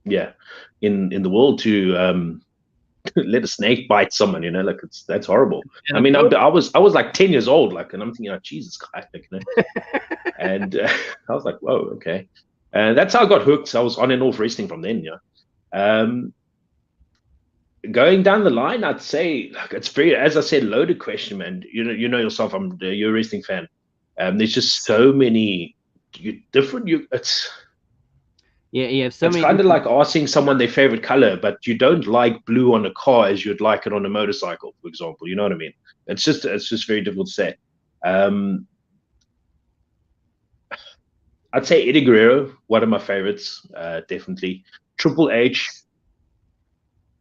in the world to let a snake bite someone, that's horrible. I mean, I was like 10 years old, and I'm thinking, oh, Jesus Christ, and I was like, whoa, okay. And that's how I got hooked. I was on and off wrestling from then, going down the line, I'd say it's very, as I said, loaded question, man. You know yourself, you're a wrestling fan. There's just so many different. You have so many. It's kind of like asking someone their favorite color, but you don't like blue on a car as you'd like it on a motorcycle, for example. You know what I mean? It's just very difficult to say. I'd say Eddie Guerrero, one of my favorites, definitely. Triple H,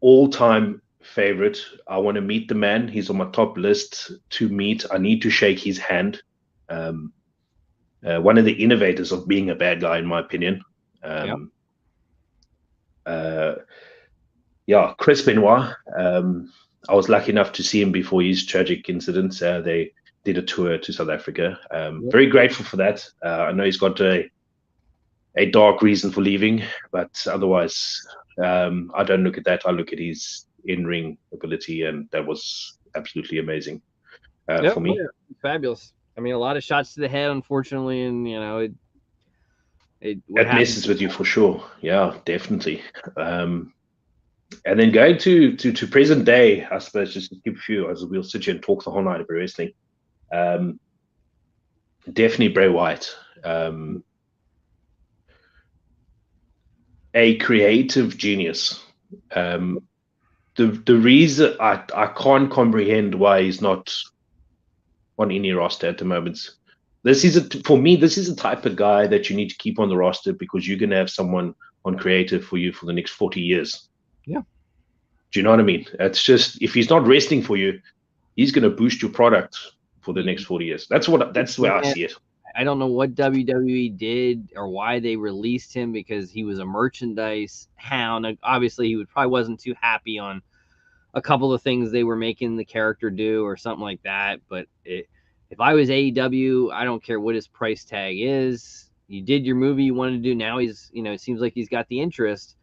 all-time favorite. I want to meet the man. He's on my top list to meet. I need to shake his hand. One of the innovators of being a bad guy, in my opinion. Chris Benoit. I was lucky enough to see him before his tragic incident. They did a tour to South Africa. Very grateful for that. I know he's got a dark reason for leaving, but otherwise, I don't look at that. I look at his in-ring ability, and that was absolutely amazing for me. Fabulous. I mean, a lot of shots to the head, unfortunately, and it messes with you for sure. Yeah, definitely. And then going to present day, I suppose, just to keep a few, as we'll sit here and talk the whole night about wrestling. Definitely Bray Wyatt. A creative genius. The reason I can't comprehend why he's not on any roster at the moment. This is for me. This is the type of guy that you need to keep on the roster because you're going to have someone on creative for you for the next 40 years. Yeah. Do you know what I mean? It's just if he's not resting for you, he's going to boost your product for the next 40 years. That's the way I see it. I don't know what WWE did or why they released him, because he was a merchandise hound. Obviously, he probably wasn't too happy on a couple of things they were making the character do or something like that. But if I was AEW, I don't care what his price tag is. You did your movie you wanted to do. Now he's, it seems like he's got the interest.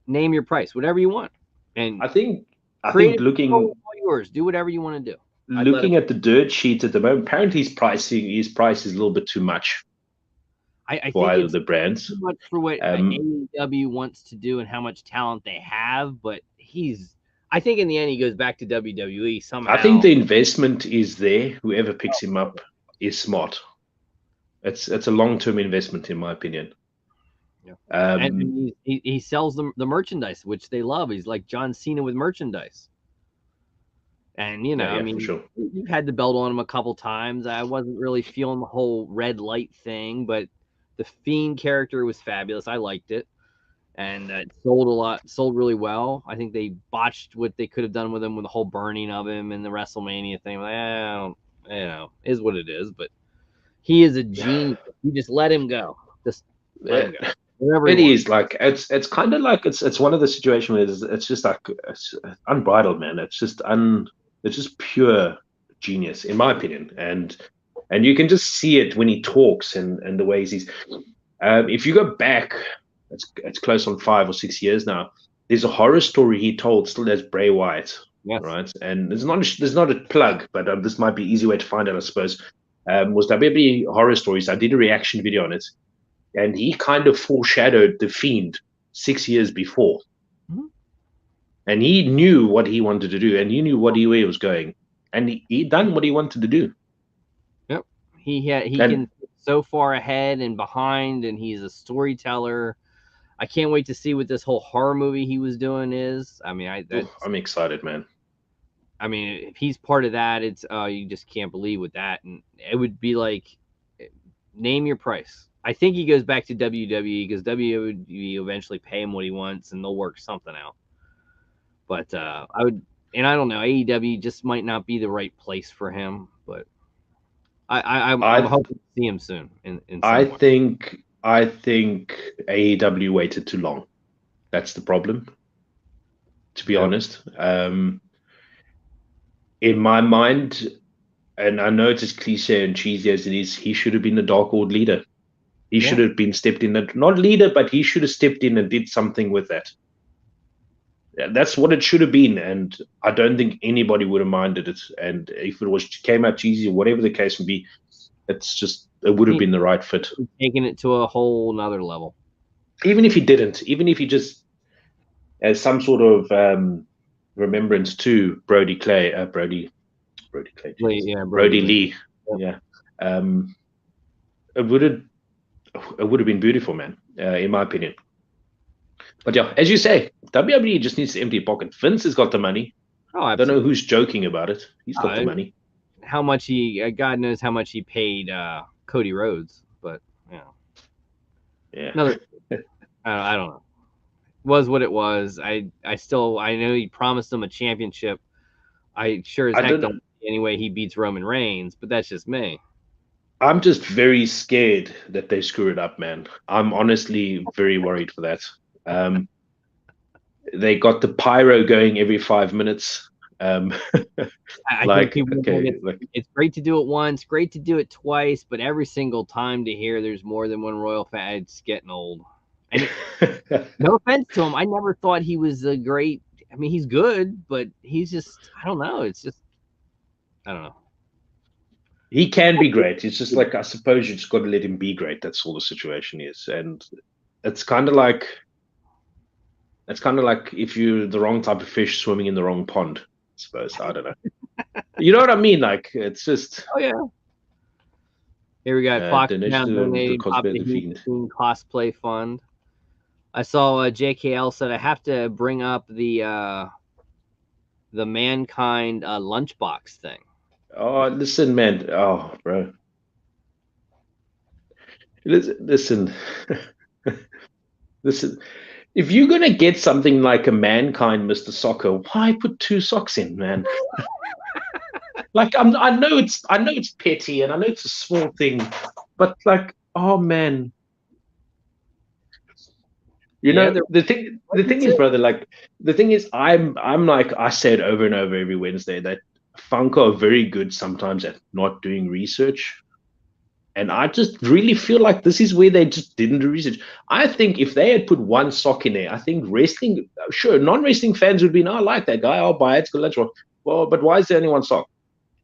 Name your price, whatever you want. And I think looking all yours, do whatever you want to do. Looking at the dirt sheet at the moment, apparently his price is a little bit too much. I for think either it's the brands. too much for what AEW wants to do and how much talent they have, but I think in the end he goes back to WWE somehow. I think the investment is there. Whoever picks him up is smart. It's a long-term investment, in my opinion. Yeah. And he sells the merchandise, which they love. He's like John Cena with merchandise. And, sure. You've had the belt on him a couple times. I wasn't really feeling the whole red light thing, but the Fiend character was fabulous. I liked it. And it sold really well. I think they botched what they could have done with him with the whole burning of him and the WrestleMania thing. Like, is what it is. But he is a genius. You just let him go. Just let him go. It is like it's kind of like it's one of the situations where it's just like it's unbridled, man. It's just pure genius, in my opinion, and you can just see it when he talks and the ways he's. If you go back, it's close on 5 or 6 years now. There's a horror story he told still as Bray Wyatt, yes. Right? And there's not a plug, but this might be an easy way to find it, I suppose. Was WWE Horror Stories. I did a reaction video on it. And he kind of foreshadowed the Fiend 6 years before. Mm-hmm. And he knew what he wanted to do, and he knew where he was going. And he done what he wanted to do. Yep. He can so far ahead and behind, and he's a storyteller. I can't wait to see what this whole horror movie he was doing is. I mean, I'm excited, man. I mean, if he's part of that, it's you just can't believe with that. And it would be like, name your price. I think he goes back to WWE because WWE eventually pay him what he wants and they'll work something out. But I don't know, AEW just might not be the right place for him. But I'm hoping to see him soon. I think AEW waited too long. That's the problem. To be honest, in my mind, and I know it's as cliche and cheesy as it is, he should have been the Dark Order leader. He should have been stepped in, not leader, but he should have stepped in and did something with that. That's what it should have been, and I don't think anybody would have minded it. And if it came out cheesy or whatever the case would be, it would have been the right fit. Taking it to a whole nother level. Even if he didn't, even if he just as some sort of remembrance to Brody Lee. Yeah. It would have been beautiful, man, in my opinion. But yeah, as you say, WWE just needs to empty a pocket. Vince has got the money. Oh, I don't know who's joking about it. He's got the money. How much God knows how much he paid Cody Rhodes, but yeah. I don't know. It was what it was. I know he promised him a championship. I sure as heck don't see any way he beats Roman Reigns, but that's just me. I'm just very scared that they screw it up, man. I'm honestly very worried for that. They got the pyro going every 5 minutes. It's great to do it once, great to do it twice, but every single time to hear there's more than one royal fan, it's getting old. And no offense to him, I never thought he was a great. I mean, he's good, but he's just, I don't know. It's just, I don't know. He can be great. It's just like, I suppose you just got to let him be great. That's all the situation is. And it's kind of like if you're the wrong type of fish swimming in the wrong pond, I suppose. I don't know. You know what I mean? Like, it's just. Oh, yeah. Here we got Fox now donating Pop the Heat cosplay fund. I saw JKL said I have to bring up the Mankind lunchbox thing. Oh, listen, man. Oh, bro. Listen. Listen. If you're gonna get something like a mankind, Mr. Soccer, why put two socks in, man? Like I know it's petty and I know it's a small thing, but like, oh man, you Yeah, know, there the was thing is, two. brother, like the thing is, I'm like I said over and over every Wednesday that Funko are very good sometimes at not doing research. And I just really feel like this is where they just didn't do research. I think if they had put one sock in there, I think wrestling, sure, non-wrestling fans would be, no, I like that guy. I'll buy it. It's good. Let's roll. Well, but why is there only one sock?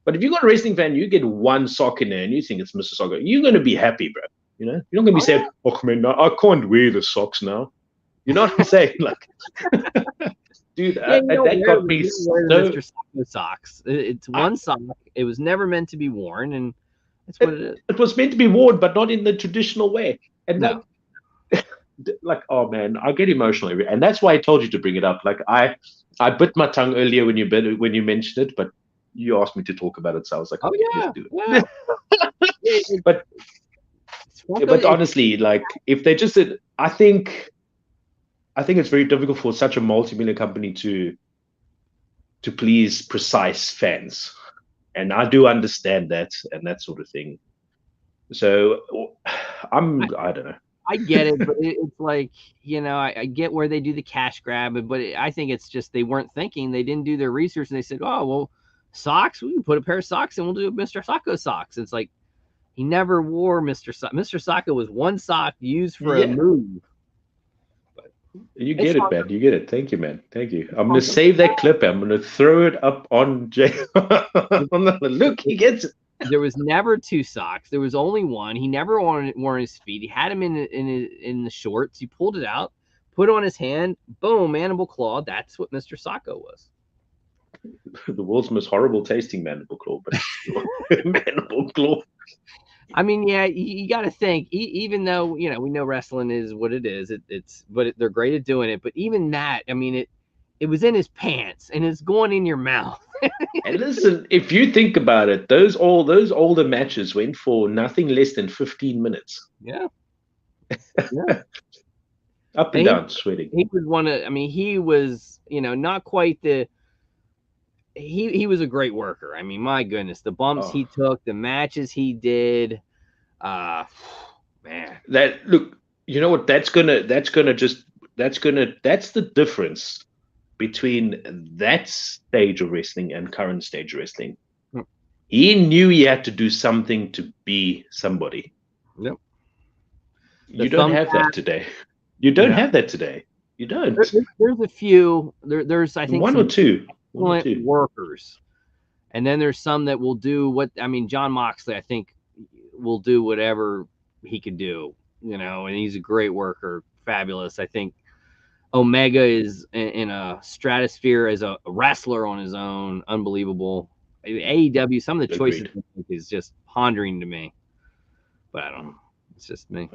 But if you got a wrestling fan, you get one sock in there and you think it's Mr. Soccer, you're going to be happy, bro. You know, you're not going to be Oh saying, yeah. oh, man, no, I can't wear the socks now. You know what I'm saying? Like, dude, Yeah, you don't that wear got the me you don't wear the so. Mr. Socko socks. It's I, one sock. It was never meant to be worn, and that's what it, it is. it was meant to be worn, but not in the traditional way. And No. like oh man, I get emotional and that's why I told you to bring it up. Like I bit my tongue earlier when you mentioned it, but you asked me to talk about it, so I was like, Oh okay, let's yeah, do yeah. it. It, but it's Funko. honestly, like if they just did, I think it's very difficult for such a multi-million company to please precise fans, and I do understand that and that sort of thing. So I don't know. I get it, but it's like, I get where they do the cash grab, but I think it's just they weren't thinking. They didn't do their research, and they said, "Oh, well, socks. We can put a pair of socks, and we'll do Mr. Socko socks." It's like he never wore Mr. Socko. Mr. Socko was one sock used for a Yeah, move. But you it's get it, fun. man. You get it. Thank you, man. Thank you. I'm gonna Funko. save that clip. I'm gonna throw it up on Jay. Look, he gets it. There was never two socks. There was only one. He never wore his feet. He had him in the shorts. He pulled it out, put it on his hand. Boom, mandible claw. That's what Mr. Socko was. The world's most horrible tasting mandible claw, but sure. Mandible claw. I mean, yeah, you got to think. Even though we know wrestling is what it is, they're great at doing it. But even that, I mean, it was in his pants and it's going in your mouth. And listen, if you think about it, those older matches went for nothing less than 15 minutes. Yeah, yeah. Up and And down, sweating. he was one of. I mean, he was not quite the. He was a great worker. I mean, my goodness, the bumps Oh, he took, the matches he did. Uh Man. that look, you know what? That's the difference between that stage of wrestling and current stage of wrestling. He knew he had to do something to be somebody. Yep. The You don't have thumbtack. that today. You don't No. have that today. You don't. There's a few. There's I think One or some two. One or excellent two. workers, and then there's some that will do what I mean. John Moxley, I think, will do whatever he can do. And he's a great worker, fabulous. I think Omega is in a stratosphere as a wrestler on his own, unbelievable. AEW, some of the choices Agreed. is just pondering to me, but I don't know. It's just me.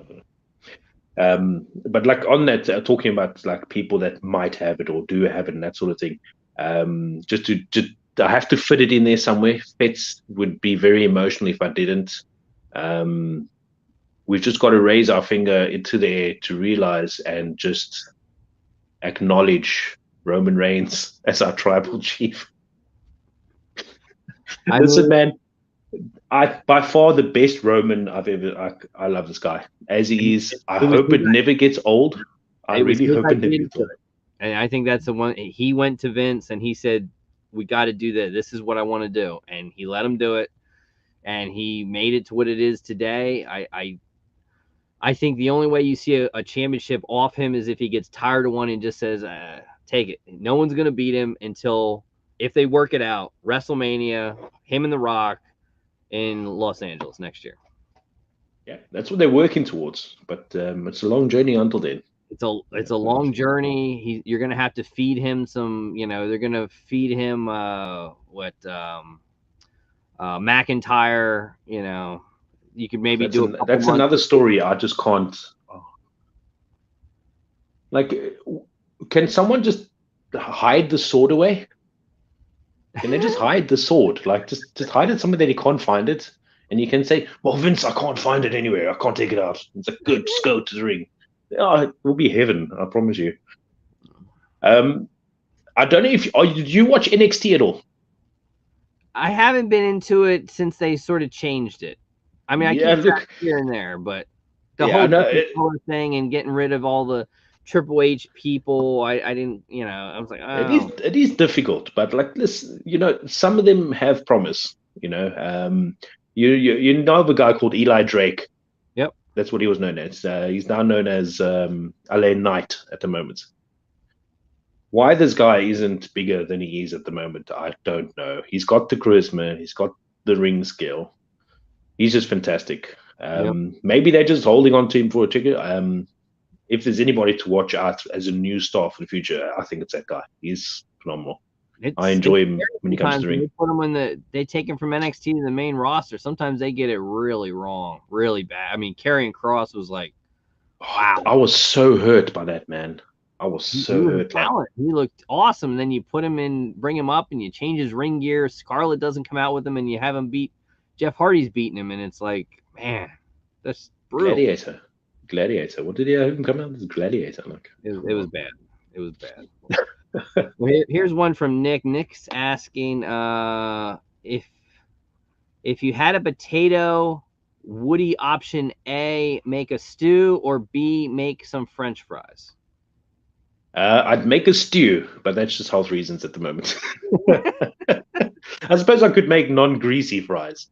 But like on that, talking about like people that might have it or do have it and that sort of thing. Just I have to fit it in there somewhere. Pets would be very emotional if I didn't. Um, we've just got to raise our finger into the air to realize and just acknowledge Roman Reigns as our tribal chief. Listen, man, I by far the best Roman I've ever. I love this guy as he is. I it was hope his, it never gets old. I it was really his hope it never idea to gets do old. it, and I think that's the one. He went to Vince and he said, "We got to do that. This is what I want to do," and he let him do it, and he made it to what it is today. I think the only way you see a championship off him is if he gets tired of one and just says, "Take it." No one's gonna beat him until if they work it out. WrestleMania, him and The Rock in Los Angeles next year. Yeah, that's what they're working towards. But it's a long journey until then. It's a long journey. You're gonna have to feed him some. They're gonna feed him McIntyre. You could maybe do a couple That's months. another story. I just can't. Oh. Like, can someone just hide the sword away? Can they just hide the sword? Like just hide it somewhere that he can't find it, and you can say, "Well, Vince, I can't find it anywhere. I can't take it out." It's like, "Good, just go to the ring." Oh, it will be heaven, I promise you. I don't know if did you watch NXT at all? I haven't been into it since they sort of changed it. I mean, I Yeah, keep track look, here and there, but the yeah, I whole know. different color thing and getting rid of all the Triple H people, I didn't, I was like, oh, It is difficult, but like this, some of them have promise. You know of a guy called Eli Drake. yep. That's what he was known as. He's now known as LA Knight at the moment. Why this guy isn't bigger than he is at the moment, I don't know. He's got the charisma, he's got the ring skill. He's just fantastic. Yep. Maybe they're just holding on to him for a ticket. If there's anybody to watch out as a new star for the future, I think it's that guy. He's phenomenal. I enjoy him when he comes to the ring. They put him they take him from NXT to the main roster. Sometimes they get it really wrong, really bad. I mean, Karrion Kross was like, wow. I was so hurt by that, man. I was so hurt. Talent. He looked awesome. And then you put him in, bring him up, and you change his ring gear. Scarlett doesn't come out with him, and you have him beat Jeff Hardy's beating him, and it's like, man, that's brutal. Gladiator. What did he have him come out as? Gladiator. Like it was bad. It was bad. Well, here's one from Nick. Nick's asking if you had a potato, would he option A, make a stew, or B, make some French fries? I'd make a stew, but that's just health reasons at the moment. I suppose I could make non-greasy fries.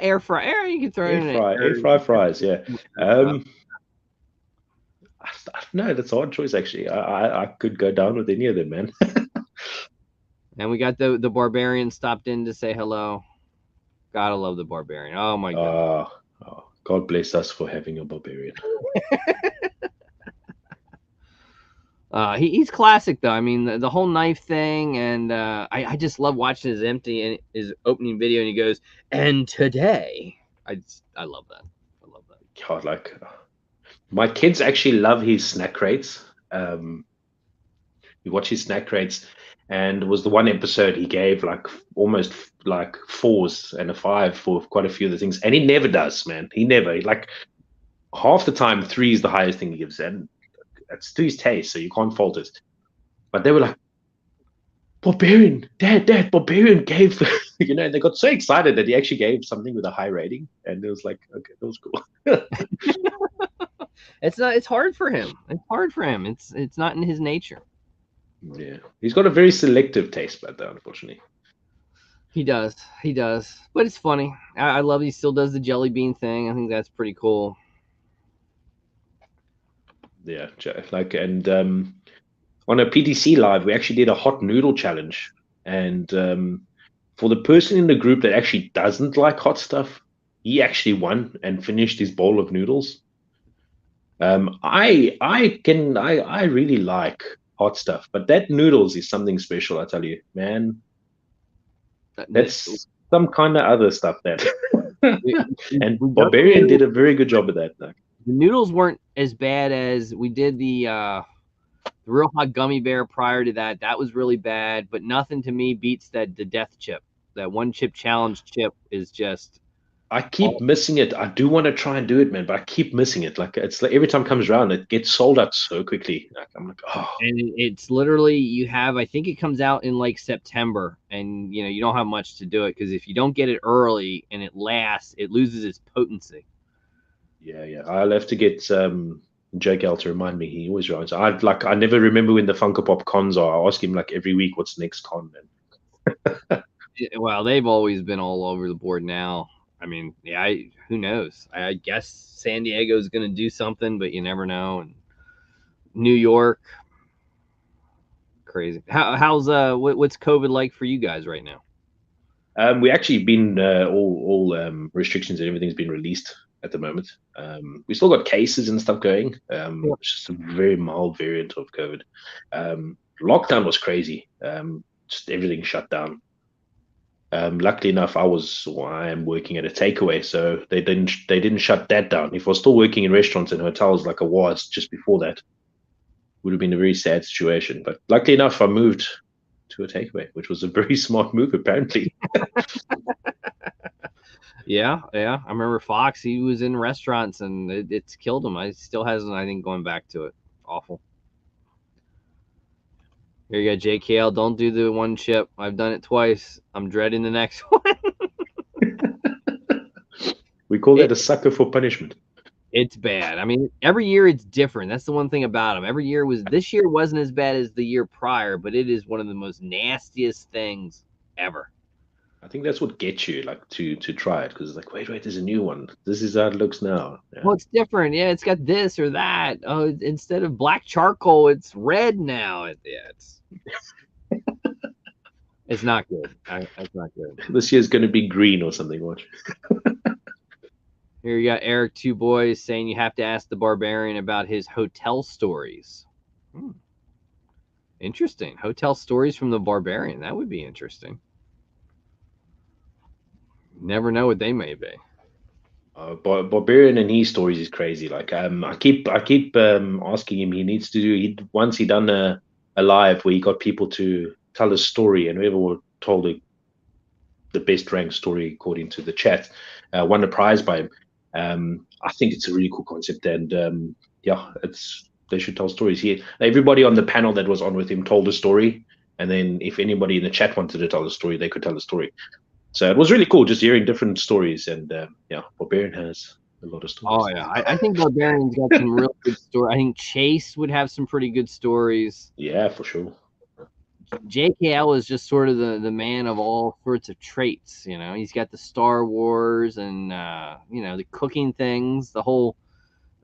Air fry. You can throw air fry fries. Yeah. No, that's a hard choice actually. I could go down with any of them, man. And we got the Barbarian stopped in to say hello. Gotta love the Barbarian. Oh my god. God bless us for having a Barbarian. He's classic though. I mean, the whole knife thing, and I just love watching his opening video, and he goes, "And today," I love that. I love that. God, like my kids actually love his snack crates. We watch his snack crates, and it was the one episode he gave like almost like 4s and a 5 for quite a few of the things, and he never does, man. He never, like half the time 3 is the highest thing he gives, and that's to his taste, so you can't fault it. But they were like, Barbarian, Dad, Barbarian gave the, they got so excited that he actually gave something with a high rating, and it was like, okay, that was cool. It's hard for him. It's not in his nature. Yeah, he's got a very selective taste bud, though, unfortunately. He does, but it's funny. I love he still does the jelly bean thing. I think that's pretty cool. Yeah, like, and on a PTC live, we actually did a hot noodle challenge, and for the person in the group that actually doesn't like hot stuff, he actually won and finished his bowl of noodles. I really like hot stuff, but that noodles is something special. I tell you, man, that's some kind of other stuff that. And Barbarian did a very good job of that. The noodles weren't as bad as we did the Real Hot Gummy Bear prior to that. That was really bad, but nothing to me beats the death chip. That one chip challenge chip is just. I keep missing it. I do want to try and do it, man, but I keep missing it. Like it's like every time it comes around, it gets sold out so quickly. Like, I'm like, oh. And it's literally I think it comes out in like September, and you don't have much to do it because if you don't get it early and it lasts, it loses its potency. Yeah. I'll have to get Jake L to remind me. He always runs. I never remember when the Funko Pop cons are. I ask him like every week, what's the next con, man? Well, they've always been all over the board now. I mean, yeah, who knows? I guess San Diego is going to do something, but you never know. And New York, crazy. How's what's COVID like for you guys right now? We actually been all restrictions and everything's been released at the moment. We still got cases and stuff going. It's just a very mild variant of COVID. Lockdown was crazy. Just everything shut down. Luckily enough, I am working at a takeaway, so they didn't shut that down. If I was still working in restaurants and hotels like I was just before that, would have been a very sad situation. But luckily enough, I moved to a takeaway, which was a very smart move, apparently. Yeah. I remember Fox. He was in restaurants, and it's killed him. I still hasn't. I think going back to it, awful. Here you go, JKL. Don't do the one chip. I've done it twice. I'm dreading the next one. We call that a sucker for punishment. It's bad. I mean, every year it's different. That's the one thing about them. This year wasn't as bad as the year prior, but it is one of the most nastiest things ever. I think that's what gets you like to try it, because it's like, wait, there's a new one. This is how it looks now. Yeah. Well, it's different. Yeah, it's got this or that. Oh, instead of black charcoal, it's red now. It's not good. It's not good. This year's going to be green or something. Watch. Here you got Eric Two Boys saying you have to ask the Barbarian about his hotel stories. Interesting. Hotel stories from the Barbarian. That would be interesting. Never know what they may be. Barbarian and his stories is crazy. Like I keep asking him. He needs to do. Once he done a live where he got people to tell a story, and whoever told the best ranked story according to the chat won a prize by him. I think it's a really cool concept, and yeah, they should tell stories here. Everybody on the panel that was on with him told a story, and then if anybody in the chat wanted to tell a story, they could tell a story. So it was really cool just hearing different stories, and yeah, Barbarian has a lot of stories. Oh yeah, I think Barbarian's got some real good stories. I think Chase would have some pretty good stories. Yeah, for sure. JKL is just sort of the man of all sorts of traits. You know, he's got the Star Wars and the cooking things. The whole,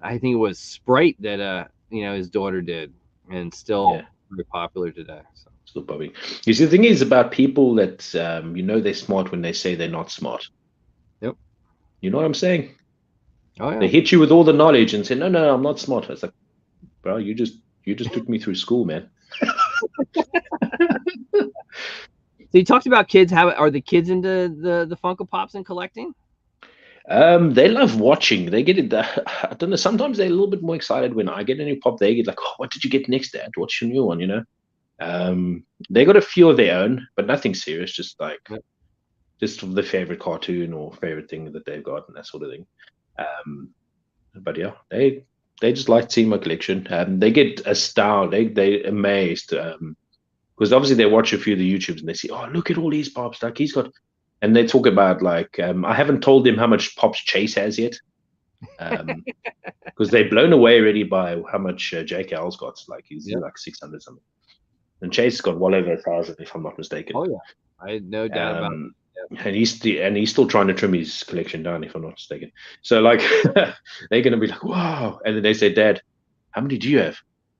I think it was Sprite that his daughter did, and still very popular today. So. Still popping. You see, the thing is about people that they're smart when they say they're not smart. Yep. You know what I'm saying? Oh yeah. They hit you with all the knowledge and say, no, I'm not smart. It's like, bro, you just took me through school, man. So you talked about kids. Are the kids into the Funko Pops and collecting? They love watching. They get it. I don't know. Sometimes they're a little bit more excited when I get a new pop. They get like, oh, what did you get next, Dad? What's your new one? You know. They got a few of their own, but nothing serious. Just like, just the favorite cartoon or favorite thing that they've got and that sort of thing. But yeah, they just like seeing my collection. They get astounded. They amazed. Because obviously they watch a few of the YouTubes and they see, oh, look at all these pops. Like he's got, and they talk about like, I haven't told them how much pops Chase has yet, because they're blown away already by how much JKL's got. Like he's like 600 something, and Chase has got well over 1,000 if I'm not mistaken. Oh yeah, I had no doubt about it. And he's still trying to trim his collection down if I'm not mistaken. So like they're gonna be like, wow, and then they say, Dad, how many do you have?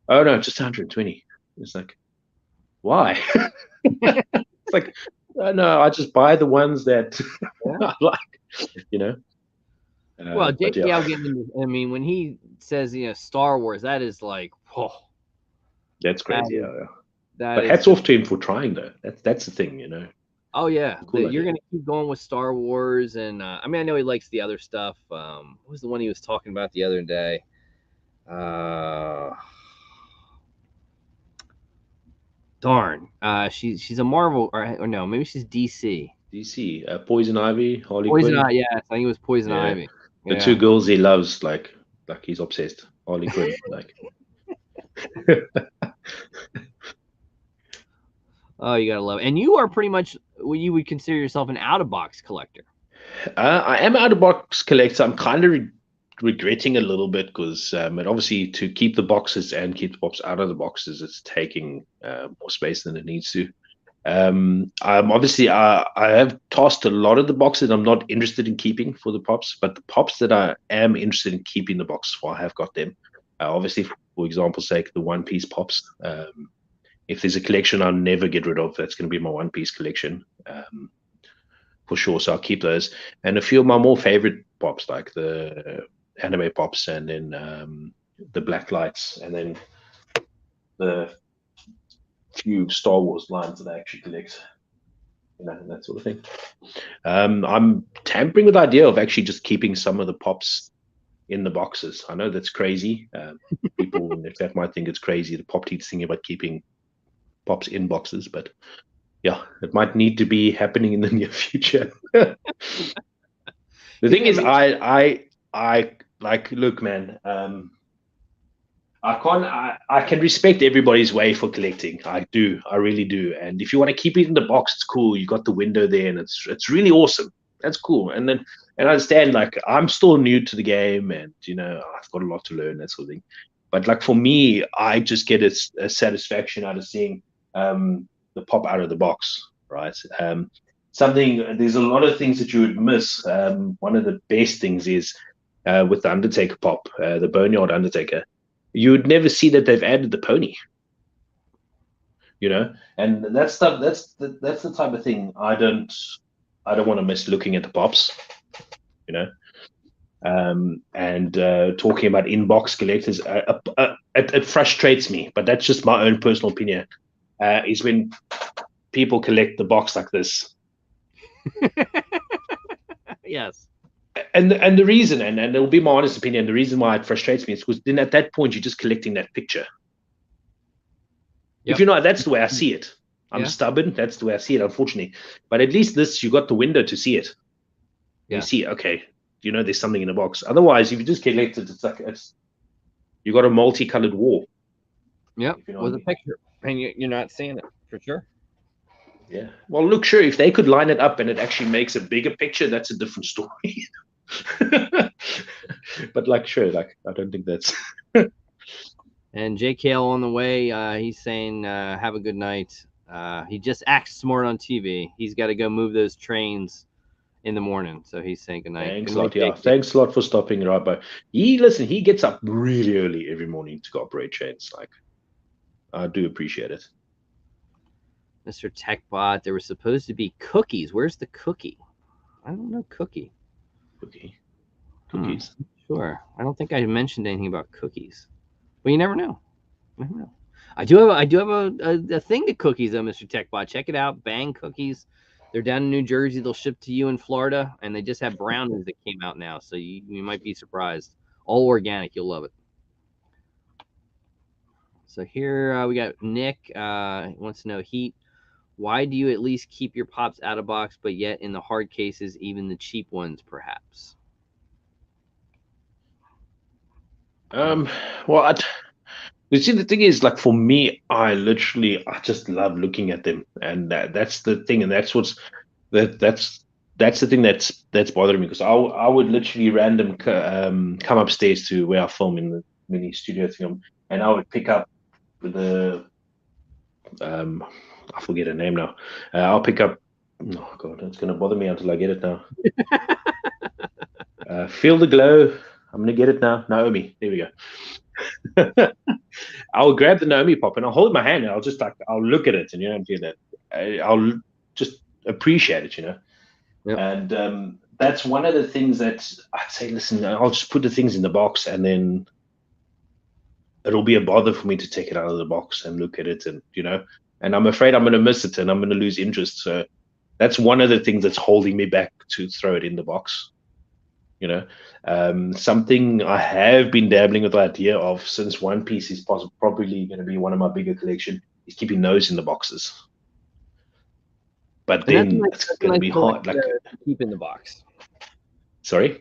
Oh no, just 120. It's like, why? It's like, no, I just buy the ones that I like, you know. Well, JKL getting into, I mean, when he says, Star Wars, that is like, oh, that's crazy. But hats off to him for trying, though. That's the thing, you know. Oh yeah, cool. You're gonna keep going with Star Wars, and I mean, I know he likes the other stuff. What was the one he was talking about the other day? Darn. She's a Marvel, or no, maybe she's DC. DC. Poison Ivy, Harley Poison Quinn. Ivy, yeah, I think it was Poison Ivy. The two girls he loves, like he's obsessed. Harley Quinn, like. Oh, you gotta love it. And you are pretty much what you would consider yourself an out-of-box collector. I am an out-of-box collector. I'm kind of regretting a little bit because and obviously to keep the boxes and keep the pops out of the boxes, it's taking more space than it needs to. Obviously I have tossed a lot of the boxes I'm not interested in keeping for the pops, but the pops that I am interested in keeping the box for, I have got them. Obviously, for example's sake, the One Piece pops. If there's a collection I'll never get rid of, that's going to be my One Piece collection, for sure. So I'll keep those, and a few of my more favorite pops, like the anime pops, and then the black lights, and then the few Star Wars lines that I actually collect, and that sort of thing. I'm tampering with the idea of actually just keeping some of the pops in the boxes. I know that's crazy. People in the chat might think it's crazy. The Pop Teats thinking about keeping pops in boxes, but yeah, it might need to be happening in the near future. The thing is, I like, look, man, I can respect everybody's way for collecting. I do, I really do. And if you want to keep it in the box, it's cool. You got the window there, and it's really awesome. That's cool. And I understand, like, I'm still new to the game, and I've got a lot to learn, that sort of thing. But like for me, I just get a satisfaction out of seeing the pop out of the box, right? There's a lot of things that you would miss. One of the best things is with the Undertaker pop, the Boneyard Undertaker. You would never see that they've added the pony, and that's stuff. That's the type of thing I don't want to miss looking at the pops, and talking about inbox collectors. It frustrates me, but that's just my own personal opinion. Is when people collect the box like this. Yes. And the reason, and it'll be my honest opinion, the reason why it frustrates me is because then at that point you're just collecting that picture. Yep. If that's the way I see it. I'm stubborn. That's the way I see it, unfortunately. But at least this, you got the window to see it. Yeah. You see, okay, there's something in the box. Otherwise, if you just collect it, you got a multicolored wall. Yep, with a picture, and you're not seeing it for sure. Yeah. Well, look, sure, if they could line it up and it actually makes a bigger picture, that's a different story. But sure, I don't think that's. And JKL on the way, he's saying, have a good night. He just acts smart on TV. He's got to go move those trains in the morning. So he's saying good night. Thanks a lot. Yeah. Thanks a lot for stopping right by. He gets up really early every morning to go operate trains. I do appreciate it. Mr. TechBot, there was supposed to be cookies. Where's the cookie? I don't know. Cookies. Sure. I don't think I mentioned anything about cookies. Well, you never know. I do have a thing to cookies though, Mr. TechBot. Check it out. Bang Cookies. They're down in New Jersey. They'll ship to you in Florida, and they just have brownies that came out now, so you might be surprised. All organic. You'll love it. So here we got Nick. Wants to know, Heat, why do you at least keep your pops out of box, but yet in the hard cases, even the cheap ones, perhaps? Well, you see, the thing is, for me, I just love looking at them, and that's the thing, and that's the thing that's bothering me, because I would literally random come upstairs to where I film in the mini studio thing, and I would pick up the I forget her name now. I'll pick up. Oh God, it's gonna bother me until I get it now. Feel the glow. I'm gonna get it now. Naomi. There we go. I'll grab the Naomi pop and I'll hold it in my hand and I'll look at it and feel that. I'll just appreciate it, Yep. And that's one of the things that I'd say. Listen, I'll just put the things in the box and then it'll be a bother for me to take it out of the box and look at it, and and I'm afraid I'm going to miss it and I'm going to lose interest. So that's one of the things that's holding me back to throw it in the box. Something I have been dabbling with the idea of since One Piece is probably going to be one of my bigger collection is keeping those in the boxes. But then it's going to be hard. Keep in the box. Sorry?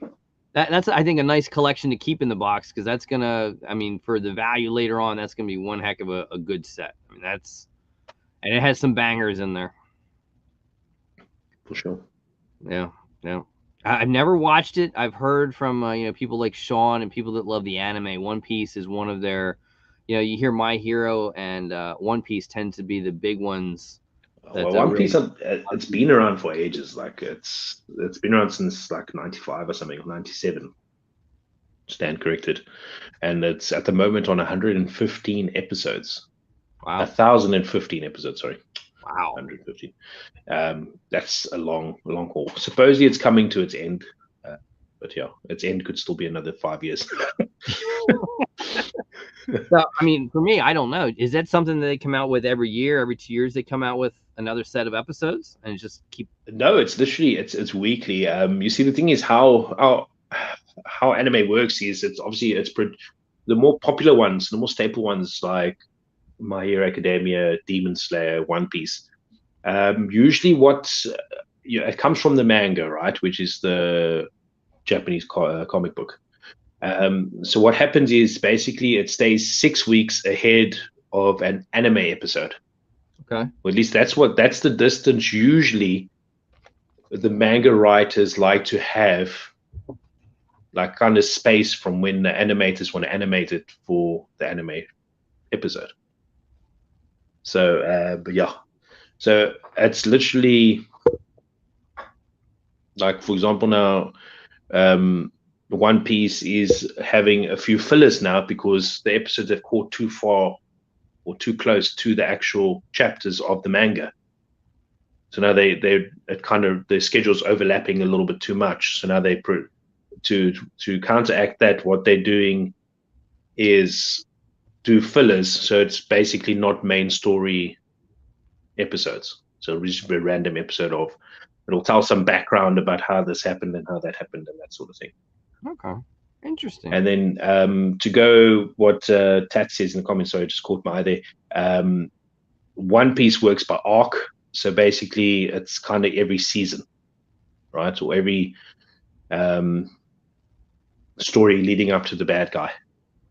That's I think a nice collection to keep in the box, because that's gonna, for the value later on, that's gonna be one heck of a good set. And it has some bangers in there. For sure. Yeah. I've never watched it. I've heard from people like Sean and people that love the anime. One Piece is one of their, you hear My Hero and One Piece tends to be the big ones. One Piece, it's been around for ages. It's been around since 95 or something, 97. Stand corrected, and it's at the moment on 115 episodes. Wow. 1,015 episodes. Sorry. Wow. 115. That's a long haul. Supposedly it's coming to its end, but yeah, its end could still be another 5 years. So, for me, I don't know. Is that something that they come out with every year? Every 2 years they come out with another set of episodes and just keep? No, it's literally it's weekly. You see, the thing is how anime works is it's obviously the more popular ones, the more staple ones, like My Hero Academia, Demon Slayer, One Piece. Usually, it comes from the manga, right, which is the Japanese comic book. So what happens is basically it stays 6 weeks ahead of an anime episode. Okay. Or at least that's the distance usually the manga writers like to have, like kind of space from when the animators want to animate it for the anime episode. So, but yeah, so it's literally like, for example, now One Piece is having a few fillers now because the episodes have caught too far or too close to the actual chapters of the manga. So now it kind of, their schedule's overlapping a little bit too much. So now to counteract that, what they're doing is do fillers. So it's basically not main story episodes. So it's just a random episode of, it'll tell some background about how this happened and how that happened and that sort of thing. Okay. Interesting. And then to go what Tat says in the comments, sorry, I just caught my eye there. One Piece works by arc. So basically, it's kind of every season, right? Or every story leading up to the bad guy.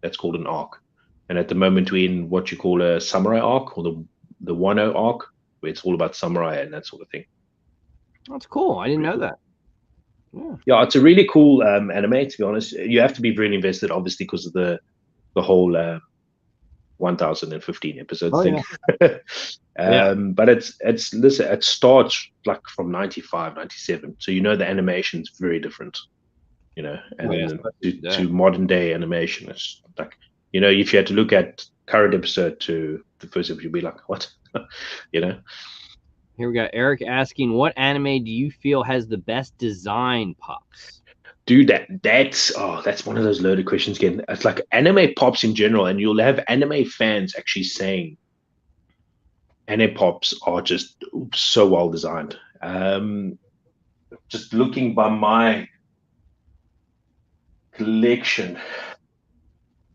That's called an arc. And at the moment, we're in what you call a samurai arc, or the Wano arc, where it's all about samurai and that sort of thing. That's cool. I didn't know that. Yeah, it's a really cool anime. To be honest, you have to be really invested, obviously, because of the whole 1015 episodes thing. Yeah. But listen, it starts like from 95, 97. So the animation is very different, and then to modern day animation, it's like, if you had to look at current episode to the first episode, you'd be like, what? Here we got Eric asking, what anime do you feel has the best design pops? Dude, that's one of those loaded questions again. It's like anime pops in general, and you'll have anime fans actually saying anime pops are just so well designed. Just looking by my collection,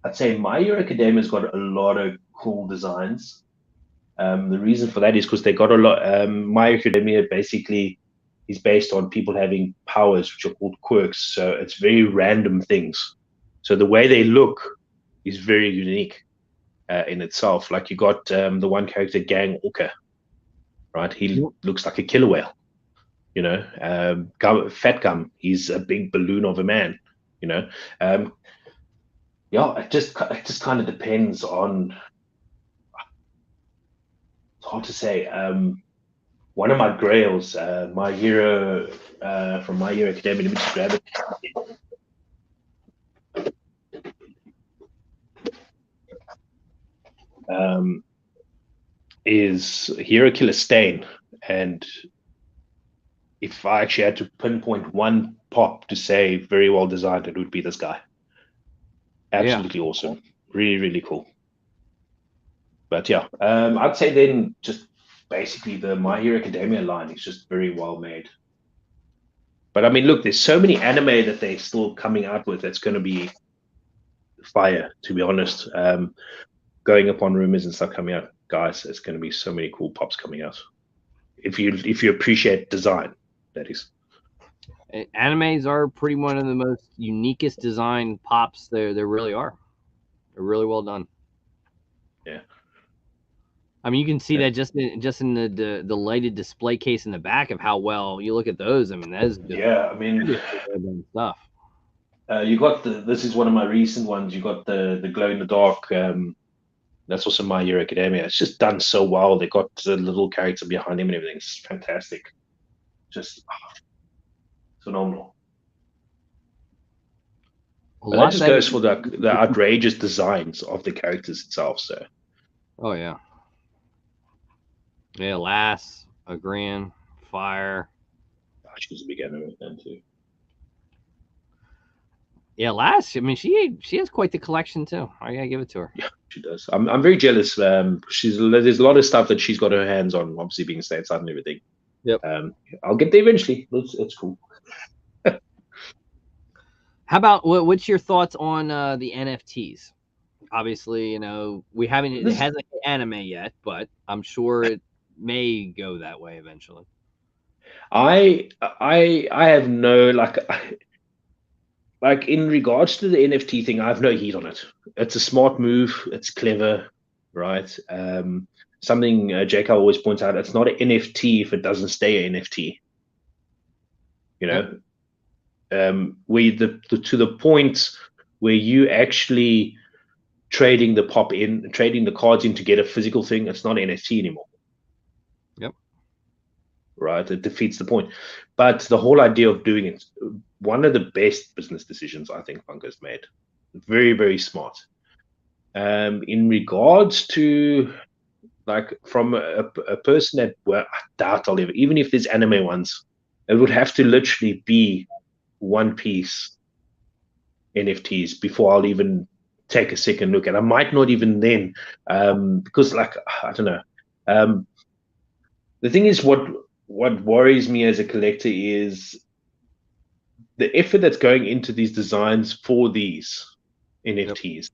I'd say My Hero Academia's got a lot of cool designs. The reason for that is because they got a lot. My Hero Academia basically is based on people having powers, which are called quirks. So it's very random things. So the way they look is very unique in itself. Like you got the one character, Gang Orca, right? He looks like a killer whale. Fat Gum, he's a big balloon of a man. It just kind of depends on. It's hard to say. One of my grails, My Hero from My Hero Academia. Let me just grab it. Is Hero Killer Stain, and if I actually had to pinpoint one pop to say very well designed, it would be this guy. Absolutely awesome, really, really cool. But yeah, I'd say then just basically the My Hero Academia line is just very well made. But I mean, look, there's so many anime that they're still coming out with that's going to be fire, to be honest. Going upon rumors and stuff coming out, guys, there's going to be so many cool pops coming out. If you appreciate design, that is. Animes are pretty one of the most uniquest design pops there really are. They're really well done. Yeah. I mean, you can see that just in the lighted display case in the back of how well you look at those. I mean, that is I mean, stuff. You got this is one of my recent ones. You got the glow in the dark. That's also My Hero Academia. It's just done so well. They got the little character behind him and everything. It's fantastic. Just phenomenal. But that just goes for the outrageous designs of the characters itself. So. Oh yeah. Yeah, Lass, Agran, Fire. She's a big anime fan too. Yeah, Lass. I mean, she has quite the collection too. I gotta give it to her. Yeah, she does. I'm very jealous. There's a lot of stuff that she's got her hands on, obviously being stateside and everything. Yep. I'll get there eventually. It's cool. How about what's your thoughts on the NFTs? Obviously, you know, it hasn't hit anime yet, but I'm sure it may go that way eventually. I have no like in regards to the NFT thing, I have no heat on it. It's a smart move. It's clever, right? Something Jake always points out: it's not an NFT if it doesn't stay an NFT. You Yep. know, to the point where you actually trading the cards in to get a physical thing. It's not an NFT anymore. Yep. Right? It defeats the point. But the whole idea of doing it, one of the best business decisions I think Funko's made. Very, very smart. In regards to like from a person that, well, I doubt I'll ever, even if there's anime ones, it would have to literally be One Piece NFTs before I'll even take a second look. And I might not even then, because like I don't know. The thing is, what worries me as a collector is the effort that's going into these designs for these NFTs. Yep.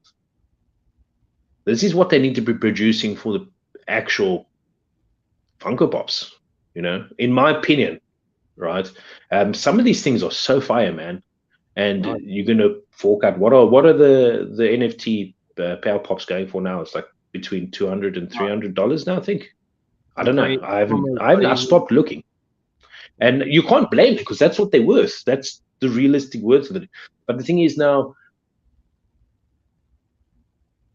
This is what they need to be producing for the actual Funko Pops, you know, in my opinion, right? Some of these things are so fire, man. And you're gonna fork out what are the NFT Power Pops going for now? It's like between $200 and $300 now, I think. I don't know. I stopped looking. And you can't blame it because that's what they're worth. That's the realistic worth of it. But the thing is now,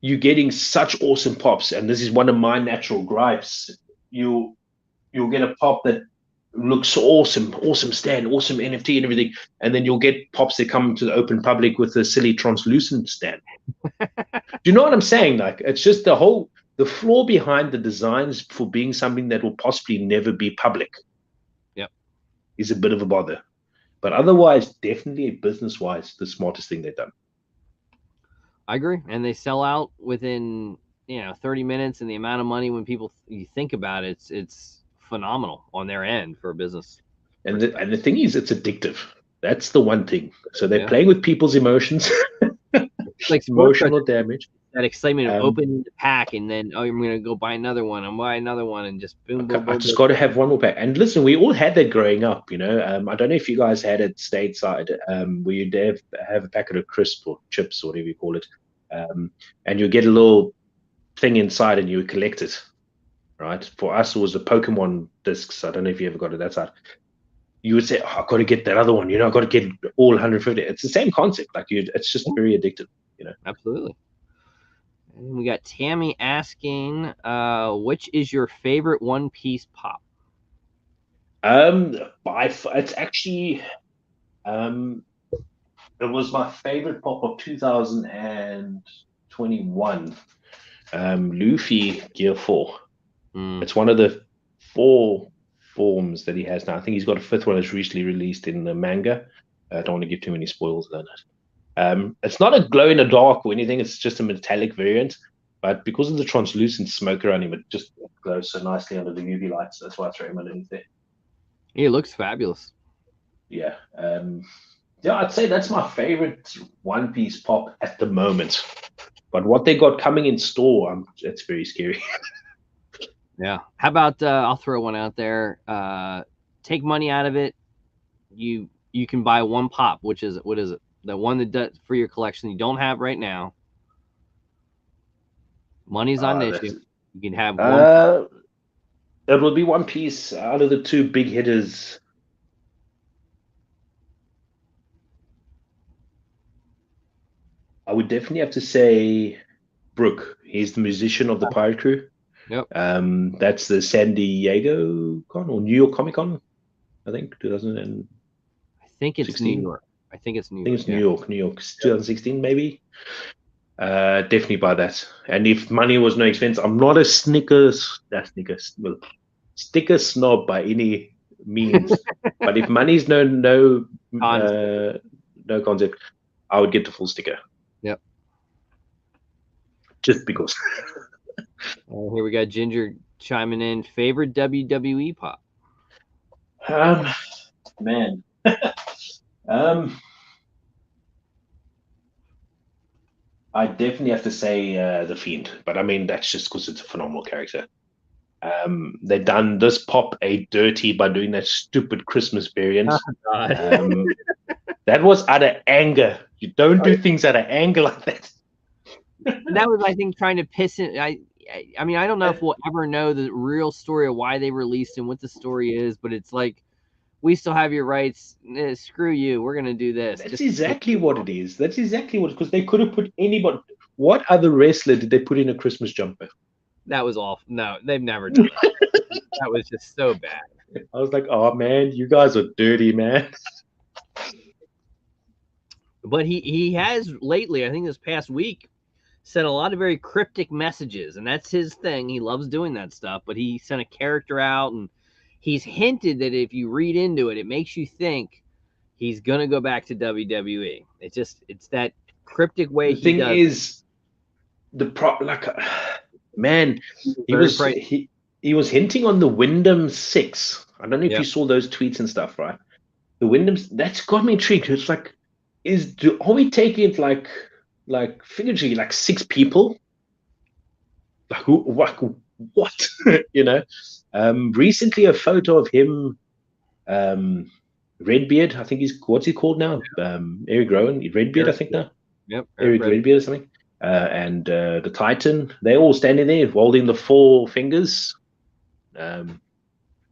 you're getting such awesome pops, and this is one of my natural gripes. You'll get a pop that looks awesome, awesome stand, awesome NFT and everything, and then you'll get pops that come to the open public with a silly translucent stand. Do you know what I'm saying? Like, it's just the flaw behind the designs for being something that will possibly never be public. Yep, is a bit of a bother. But otherwise, definitely business-wise, the smartest thing they've done. I agree, and they sell out within 30 minutes, and the amount of money when you think about it, it's phenomenal on their end for a business. And the thing is, it's addictive. That's the one thing. So they're playing with people's emotions, like emotional damage. That excitement of opening the pack, and then I'm gonna go buy another one and buy another one, and just boom, boom, boom. I just got to have one more pack. And listen, we all had that growing up, you know. I don't know if you guys had it stateside, where you'd have a packet of crisps or chips or whatever you call it, and you get a little thing inside, and you would collect it. Right? For us, it was the Pokemon discs. I don't know if you ever got it that side. You would say, "Oh, I've got to get that other one." You know, I've got to get all 150. It's the same concept. Like it's just very addictive. You know. Absolutely. And we got Tammy asking, which is your favorite One Piece pop? It's actually, it was my favorite pop of 2021. Luffy Gear 4. It's one of the 4 forms that he has now. I think he's got a 5th one that's recently released in the manga. I don't want to give too many spoils on it. It's not a glow in the dark or anything. It's just a metallic variant. But because of the translucent smoke around him, it just glows so nicely under the UV lights. That's why I throw him underneath there. He looks fabulous. Yeah. Yeah, I'd say that's my favorite One Piece pop at the moment. But what they got coming in store, it's very scary. Yeah. How about I'll throw one out there. Take money out of it. You can buy one pop, what is it? The one that does for your collection you don't have right now. Money's not an issue. You can have one. It will be One Piece out of the 2 big hitters. I would definitely have to say Brook. He's the musician of the Pirate Crew. Yep. That's the San Diego Con or New York Comic Con, I think, 2000. I think it's New York. I think it's New York. New York, 2016 maybe. Definitely buy that. And if money was no expense, I'm not a sticker snob by any means. But if money's no concept, I would get the full sticker. Yep. Just because. Here we got Ginger chiming in. Favorite WWE pop? Man. I definitely have to say the Fiend, but I mean that's just because it's a phenomenal character. They've done this pop a dirty by doing that stupid Christmas variant. Oh, God. That was out of anger. You don't do things out of anger like that. That was, I think, trying to piss it. I mean, I don't know if we'll ever know the real story of why they released and what the story is, but it's like, we still have your rights. Screw you. We're gonna do this. That's exactly what it is. That's exactly what, because they could have put anybody. What other wrestler did they put in a Christmas jumper? That was awful. No, they've never done that. That was just so bad. I was like, oh man, you guys are dirty, man. But he has lately, I think this past week, sent a lot of very cryptic messages, and that's his thing. He loves doing that stuff. But he sent a character out, and he's hinted that if you read into it, it makes you think he's gonna go back to WWE. It's that cryptic way The thing is, man, he was hinting on the Wyndham 6. I don't know if you saw those tweets and stuff, right? The Wyndham's, that's got me intrigued. It's like, are we taking it like figuratively, like 6 people? Like who, what? You know? Recently a photo of him, Redbeard, I think what's he called now? Eric Rowan, Redbeard, I think now. Yep. Eric Redbeard or something. And the Titan, they're all standing there holding the 4 fingers.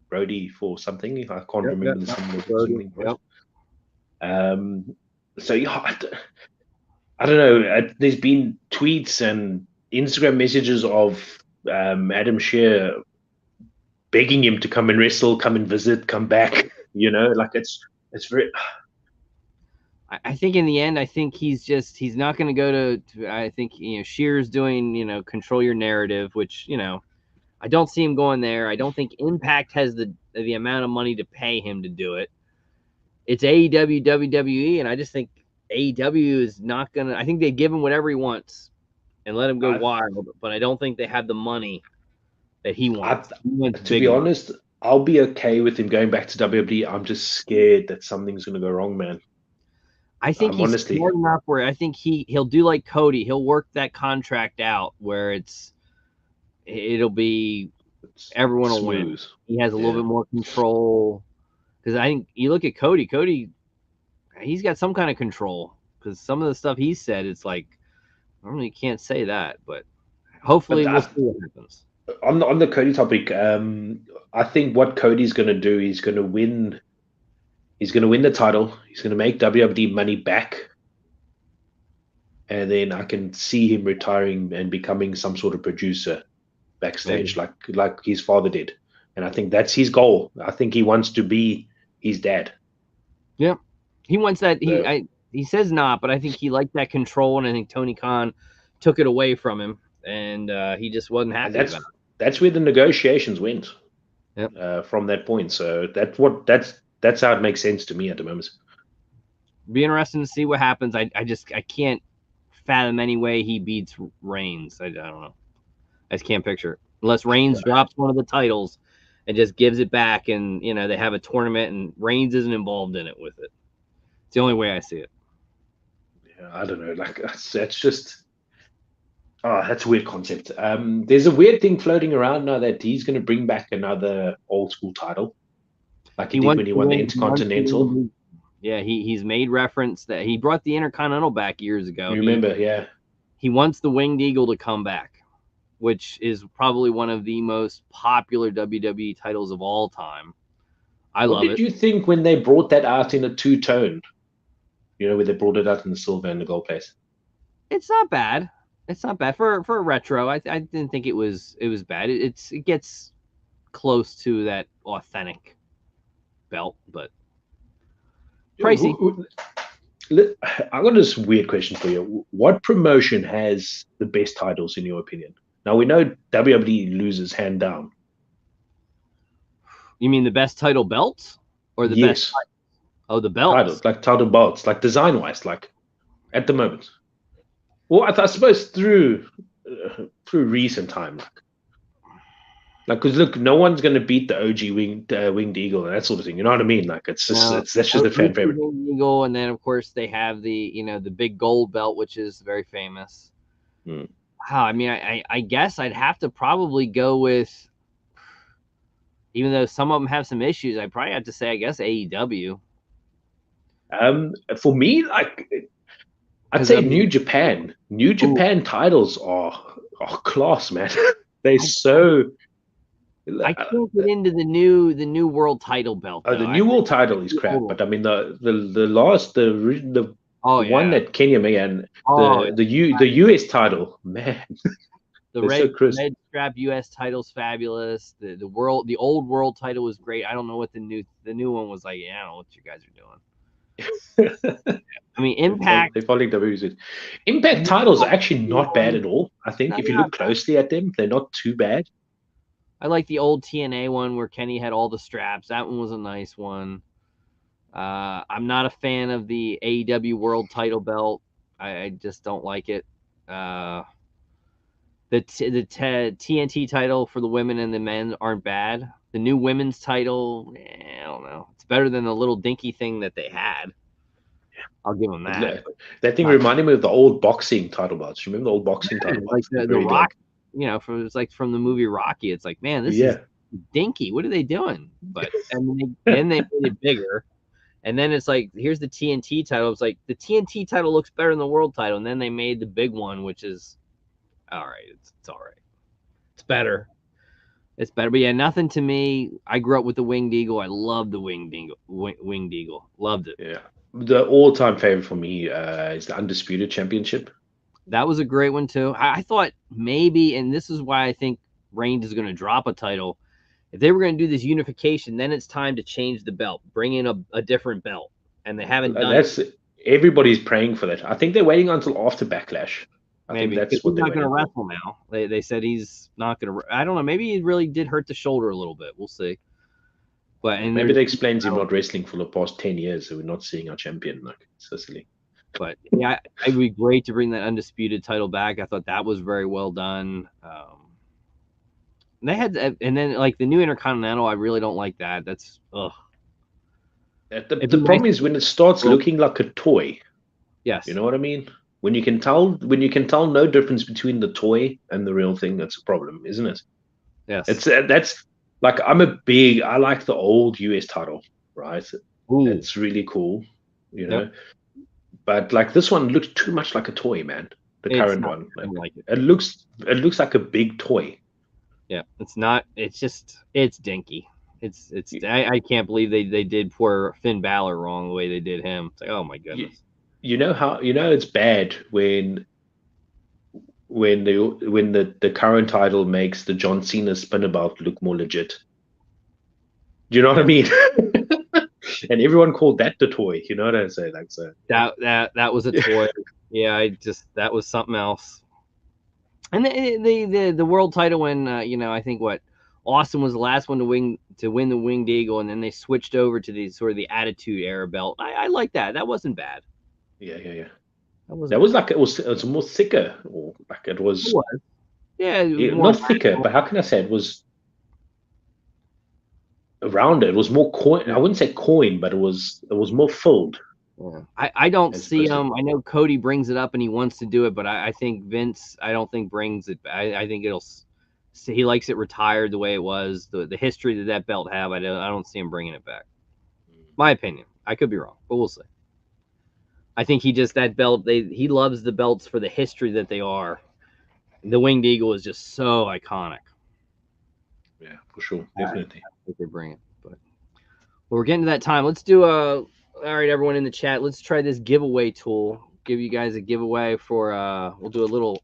Brody for something. I can't remember the something. So yeah, I don't know. There's been tweets and Instagram messages of Adam Scherr begging him to come and wrestle, come and visit, come back. You know, like it's very. I think in the end, I think he's not going to go to. I think Scherr's doing control your narrative, which I don't see him going there. I don't think Impact has the amount of money to pay him to do it. It's AEW, WWE, and I just think AEW is not going to. I think they give him whatever he wants and let him go wild, but I don't think they have the money that he wants. To be honest, I'll be okay with him going back to WWE. I'm just scared that something's going to go wrong, man. I think he's smart enough where I think he'll do like Cody. He'll work that contract out where it'll be everyone will win. He has a little bit more control, because I think you look at Cody. Cody, he's got some kind of control, because some of the stuff he said, it's like I really can't say that, but hopefully we'll see what happens. On the Cody topic, I think what Cody's going to do, he's going to win. He's going to win the title. He's going to make WWE money back. And then I can see him retiring and becoming some sort of producer backstage, like his father did. And I think that's his goal. I think he wants to be his dad. Yeah. He wants that. He says not, but I think he liked that control. And I think Tony Khan took it away from him. And he just wasn't happy about it. That's where the negotiations went. Yep. From that point. So that's how it makes sense to me at the moment. Be interesting to see what happens. I can't fathom any way he beats Reigns. I don't know. I just can't picture it. Unless Reigns drops one of the titles and just gives it back, and they have a tournament and Reigns isn't involved in it with it. It's the only way I see it. Yeah, I don't know. Like that's just that's a weird concept. There's a weird thing floating around now that he's going to bring back another old school title. Like he did when he won the Intercontinental. Yeah, he's made reference that he brought the Intercontinental back years ago. You remember, yeah. He wants the Winged Eagle to come back, which is probably one of the most popular WWE titles of all time. I love it. What did you think when they brought that out in a 2-tone? Where they brought it out in the silver and the gold place? It's not bad. It's not bad for a retro. I didn't think it was bad. It gets close to that authentic belt, but pricey. I got this weird question for you. What promotion has the best titles in your opinion? Now we know WWE loses hand down. You mean the best title belts or the best? Oh, the belts. Titles, like title belts, like design wise, like at the moment. Well, I suppose through recent time. Like, because look, no one's going to beat the OG winged eagle and that sort of thing. You know what I mean? Like, it's just that's just a fan favorite. Eagle, and then of course they have the the big gold belt, which is very famous. Mm. Wow, I mean, I guess I'd have to probably go with, even though some of them have some issues, I'd probably have to say, I guess, AEW. For me, like, I'd say New Japan. New Japan titles are class, man. I can't get into the new world title belt. Oh, the new world title is crap, but I mean the one that Kenya made, and the US title, man. The red strap US title's fabulous. The old world title was great. I don't know what the new one was like. Yeah, I don't know what you guys are doing. I mean, Impact. They're following the Impact titles are actually not bad at all. I think if you look closely at them, they're not too bad. I like the old TNA one where Kenny had all the straps. That one was a nice one. I'm not a fan of the AEW World Title belt. I just don't like it. The TNT title for the women and the men aren't bad. The new women's title, I don't know. It's better than the little dinky thing that they had. I'll give them that. That thing reminded me of the old boxing title belts. Remember the old boxing title belts? Like the Rock, it's like from the movie Rocky. It's like, man, this is dinky. What are they doing? But and then they made it bigger. And then it's like, here's the TNT title. It's like, the TNT title looks better than the world title. And then they made the big one, which is all right. It's all right. It's better. It's better. But yeah, nothing to me. I grew up with the Winged Eagle. I loved the Winged Eagle. Loved it. Yeah. The all-time favorite for me is the Undisputed Championship. That was a great one too. I thought maybe, and this is why I think Reigns is going to drop a title. If they were going to do this unification, then it's time to change the belt, bring in a different belt, and they haven't done. Everybody's praying for that. I think they're waiting until after Backlash. Maybe that's what they're not going to wrestle now. They said he's not going to. I don't know. Maybe he really did hurt the shoulder a little bit. We'll see. But maybe that explains him not wrestling for the past 10 years, so we're not seeing our champion like Sicily. But yeah, it would be great to bring that Undisputed title back. I thought that was very well done. They had, and then like the new Intercontinental, I really don't like that. That's ugh. The problem is when it starts looking like a toy. Yes, you know what I mean. When you can tell no difference between the toy and the real thing, that's a problem, isn't it? Yes, that's like I like the old US title, right? Ooh. It's really cool, you know. Yep. But like this one looks too much like a toy, man. The current one, it looks like a big toy. Yeah, it's not. It's just dinky. I can't believe they did poor Finn Balor wrong the way they did him. It's like, oh my goodness. You know how it's bad when the current title makes the John Cena spinner belt look more legit. Do you know what I mean? And everyone called that the toy. You know what I'm saying? Like so. That was a toy. Yeah, that was something else. And the world title when I think Austin was the last one to win the Winged Eagle, and then they switched over to the sort of the Attitude Era belt. I like that. That wasn't bad. Yeah. That was like it was more thicker, or like it was. Yeah, not thicker, but how can I say it was rounder? It was more coin. I wouldn't say coin, but it was more filled. Yeah. I don't see him. I know Cody brings it up and he wants to do it, but I think Vince, I don't think brings it. I think he likes it retired the way it was. The history that belt have, I don't see him bringing it back. My opinion. I could be wrong, but we'll see. I think that belt, he loves the belts for the history that they are. The Winged Eagle is just so iconic. Yeah, for sure. Definitely. I think they bring it. But we're getting to that time. Let's do all right, everyone in the chat, let's try this giveaway tool. Give you guys a giveaway for we'll do a little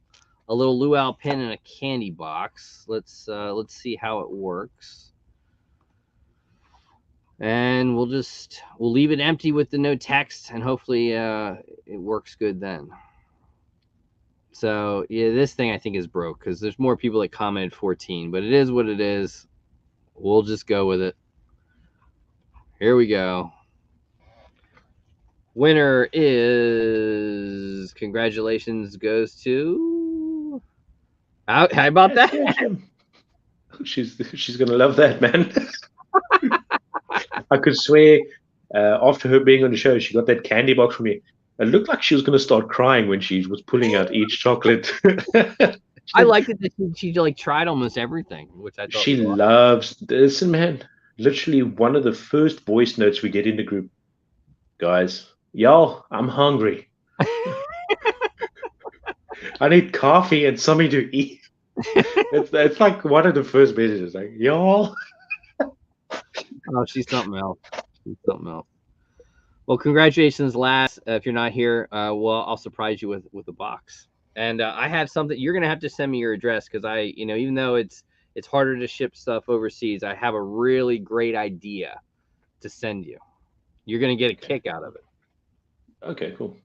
Luau pin and a candy box. Let's see how it works. And we'll leave it empty with the no text, and hopefully it works good then. So yeah, this thing I think is broke because there's more people that commented 14, but it is what it is. We'll just go with it. Here we go. Winner is, congratulations, goes to, how about that? She's gonna love that, man. I could swear, after her being on the show, she got that candy box from me. It looked like she was gonna start crying when she was pulling out each chocolate. I liked it that she like tried almost everything, which I thought She was awesome. loves. Listen, man. Literally one of the first voice notes we get in the group, guys. Y'all, I'm hungry. I need coffee and something to eat. It's like one of the first messages, like y'all. Oh, she's something else. She's something else. Well, congratulations, Lass. If you're not here, well, I'll surprise you with a box. And I have something. You're gonna have to send me your address because even though it's harder to ship stuff overseas, I have a really great idea to send you. You're gonna get a kick out of it. Okay, cool.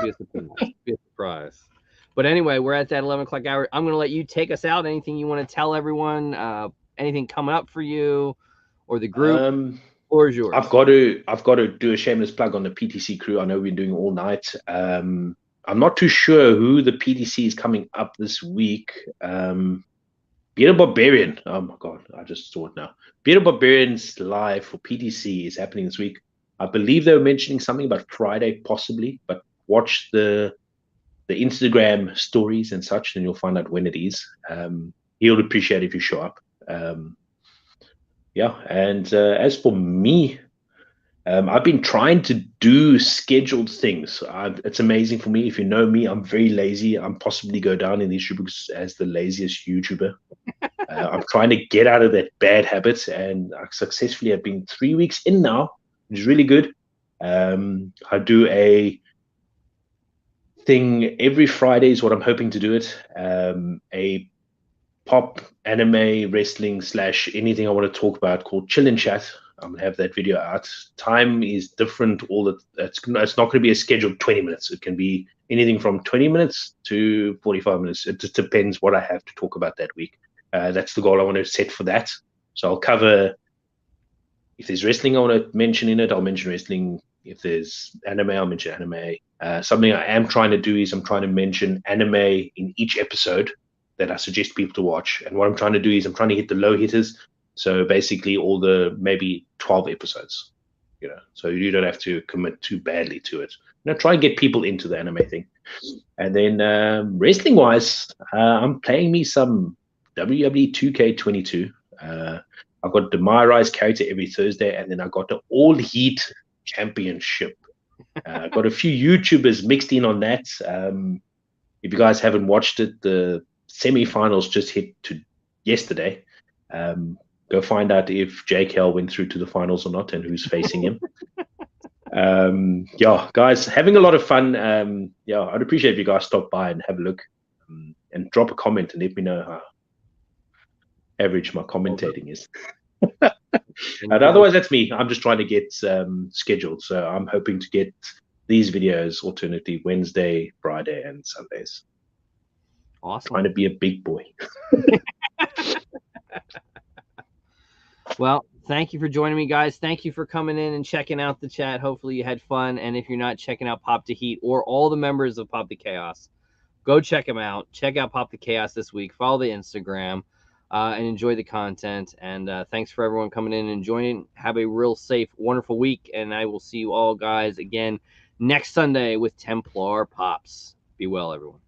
Be a surprise. Be a surprise. But anyway, we're at that 11 o'clock hour. I'm gonna let you take us out. Anything you want to tell everyone? Anything coming up for you or the group? Floor is yours. I've got to do a shameless plug on the PTC crew. I know we've been doing all night. I'm not too sure who the PTC is coming up this week. Bearded Barbarian. Oh my god, I just saw it now. Bearded Barbarian's live for PTC is happening this week. I believe they were mentioning something about Friday, possibly, but watch the Instagram stories and such, and you'll find out when it is. He'll appreciate if you show up. Yeah, and as for me, I've been trying to do scheduled things. It's amazing for me. If you know me, I'm very lazy. I'm possibly go down in these books as the laziest YouTuber. I'm trying to get out of that bad habit, and I successfully have been 3 weeks in now, which is really good. I do a thing every Friday is what I'm hoping to do it. A pop, anime, wrestling / anything I want to talk about called Chill and Chat. I'm gonna have that video out. Time is different. It's not going to be a scheduled 20 minutes. It can be anything from 20 minutes to 45 minutes. It just depends what I have to talk about that week. That's the goal I want to set for that. So I'll cover, if there's wrestling I want to mention in it, I'll mention wrestling. If there's anime, I'll mention anime. Something I am trying to do is I'm trying to mention anime in each episode that I suggest people to watch. And what I'm trying to do is I'm trying to hit the low hitters. So basically all the maybe 12 episodes, so you don't have to commit too badly to it. Try and get people into the anime thing. And then wrestling wise, I'm playing me some WWE 2K22. I've got the My Rise character every Thursday, and then I got the All Heat Championship. I've got a few YouTubers mixed in on that. If you guys haven't watched it, the semi-finals just hit to yesterday. Go find out if Jake Hell went through to the finals or not and who's facing him. Yeah, guys, having a lot of fun. Yeah, I'd appreciate if you guys stop by and have a look and drop a comment and let me know how average my commentating is. And otherwise, that's me. I'm just trying to get scheduled. So I'm hoping to get these videos alternately Wednesday, Friday, and Sundays. Awesome. Trying to be a big boy. Well, thank you for joining me, guys. Thank you for coming in and checking out the chat. Hopefully you had fun. And if you're not checking out Pop the Heat or all the members of Pop the Chaos, go check them out. Check out Pop the Chaos this week. Follow the Instagram and enjoy the content. And thanks for everyone coming in and joining. Have a real safe, wonderful week. And I will see you all, guys, again next Sunday with Templar Pops. Be well, everyone.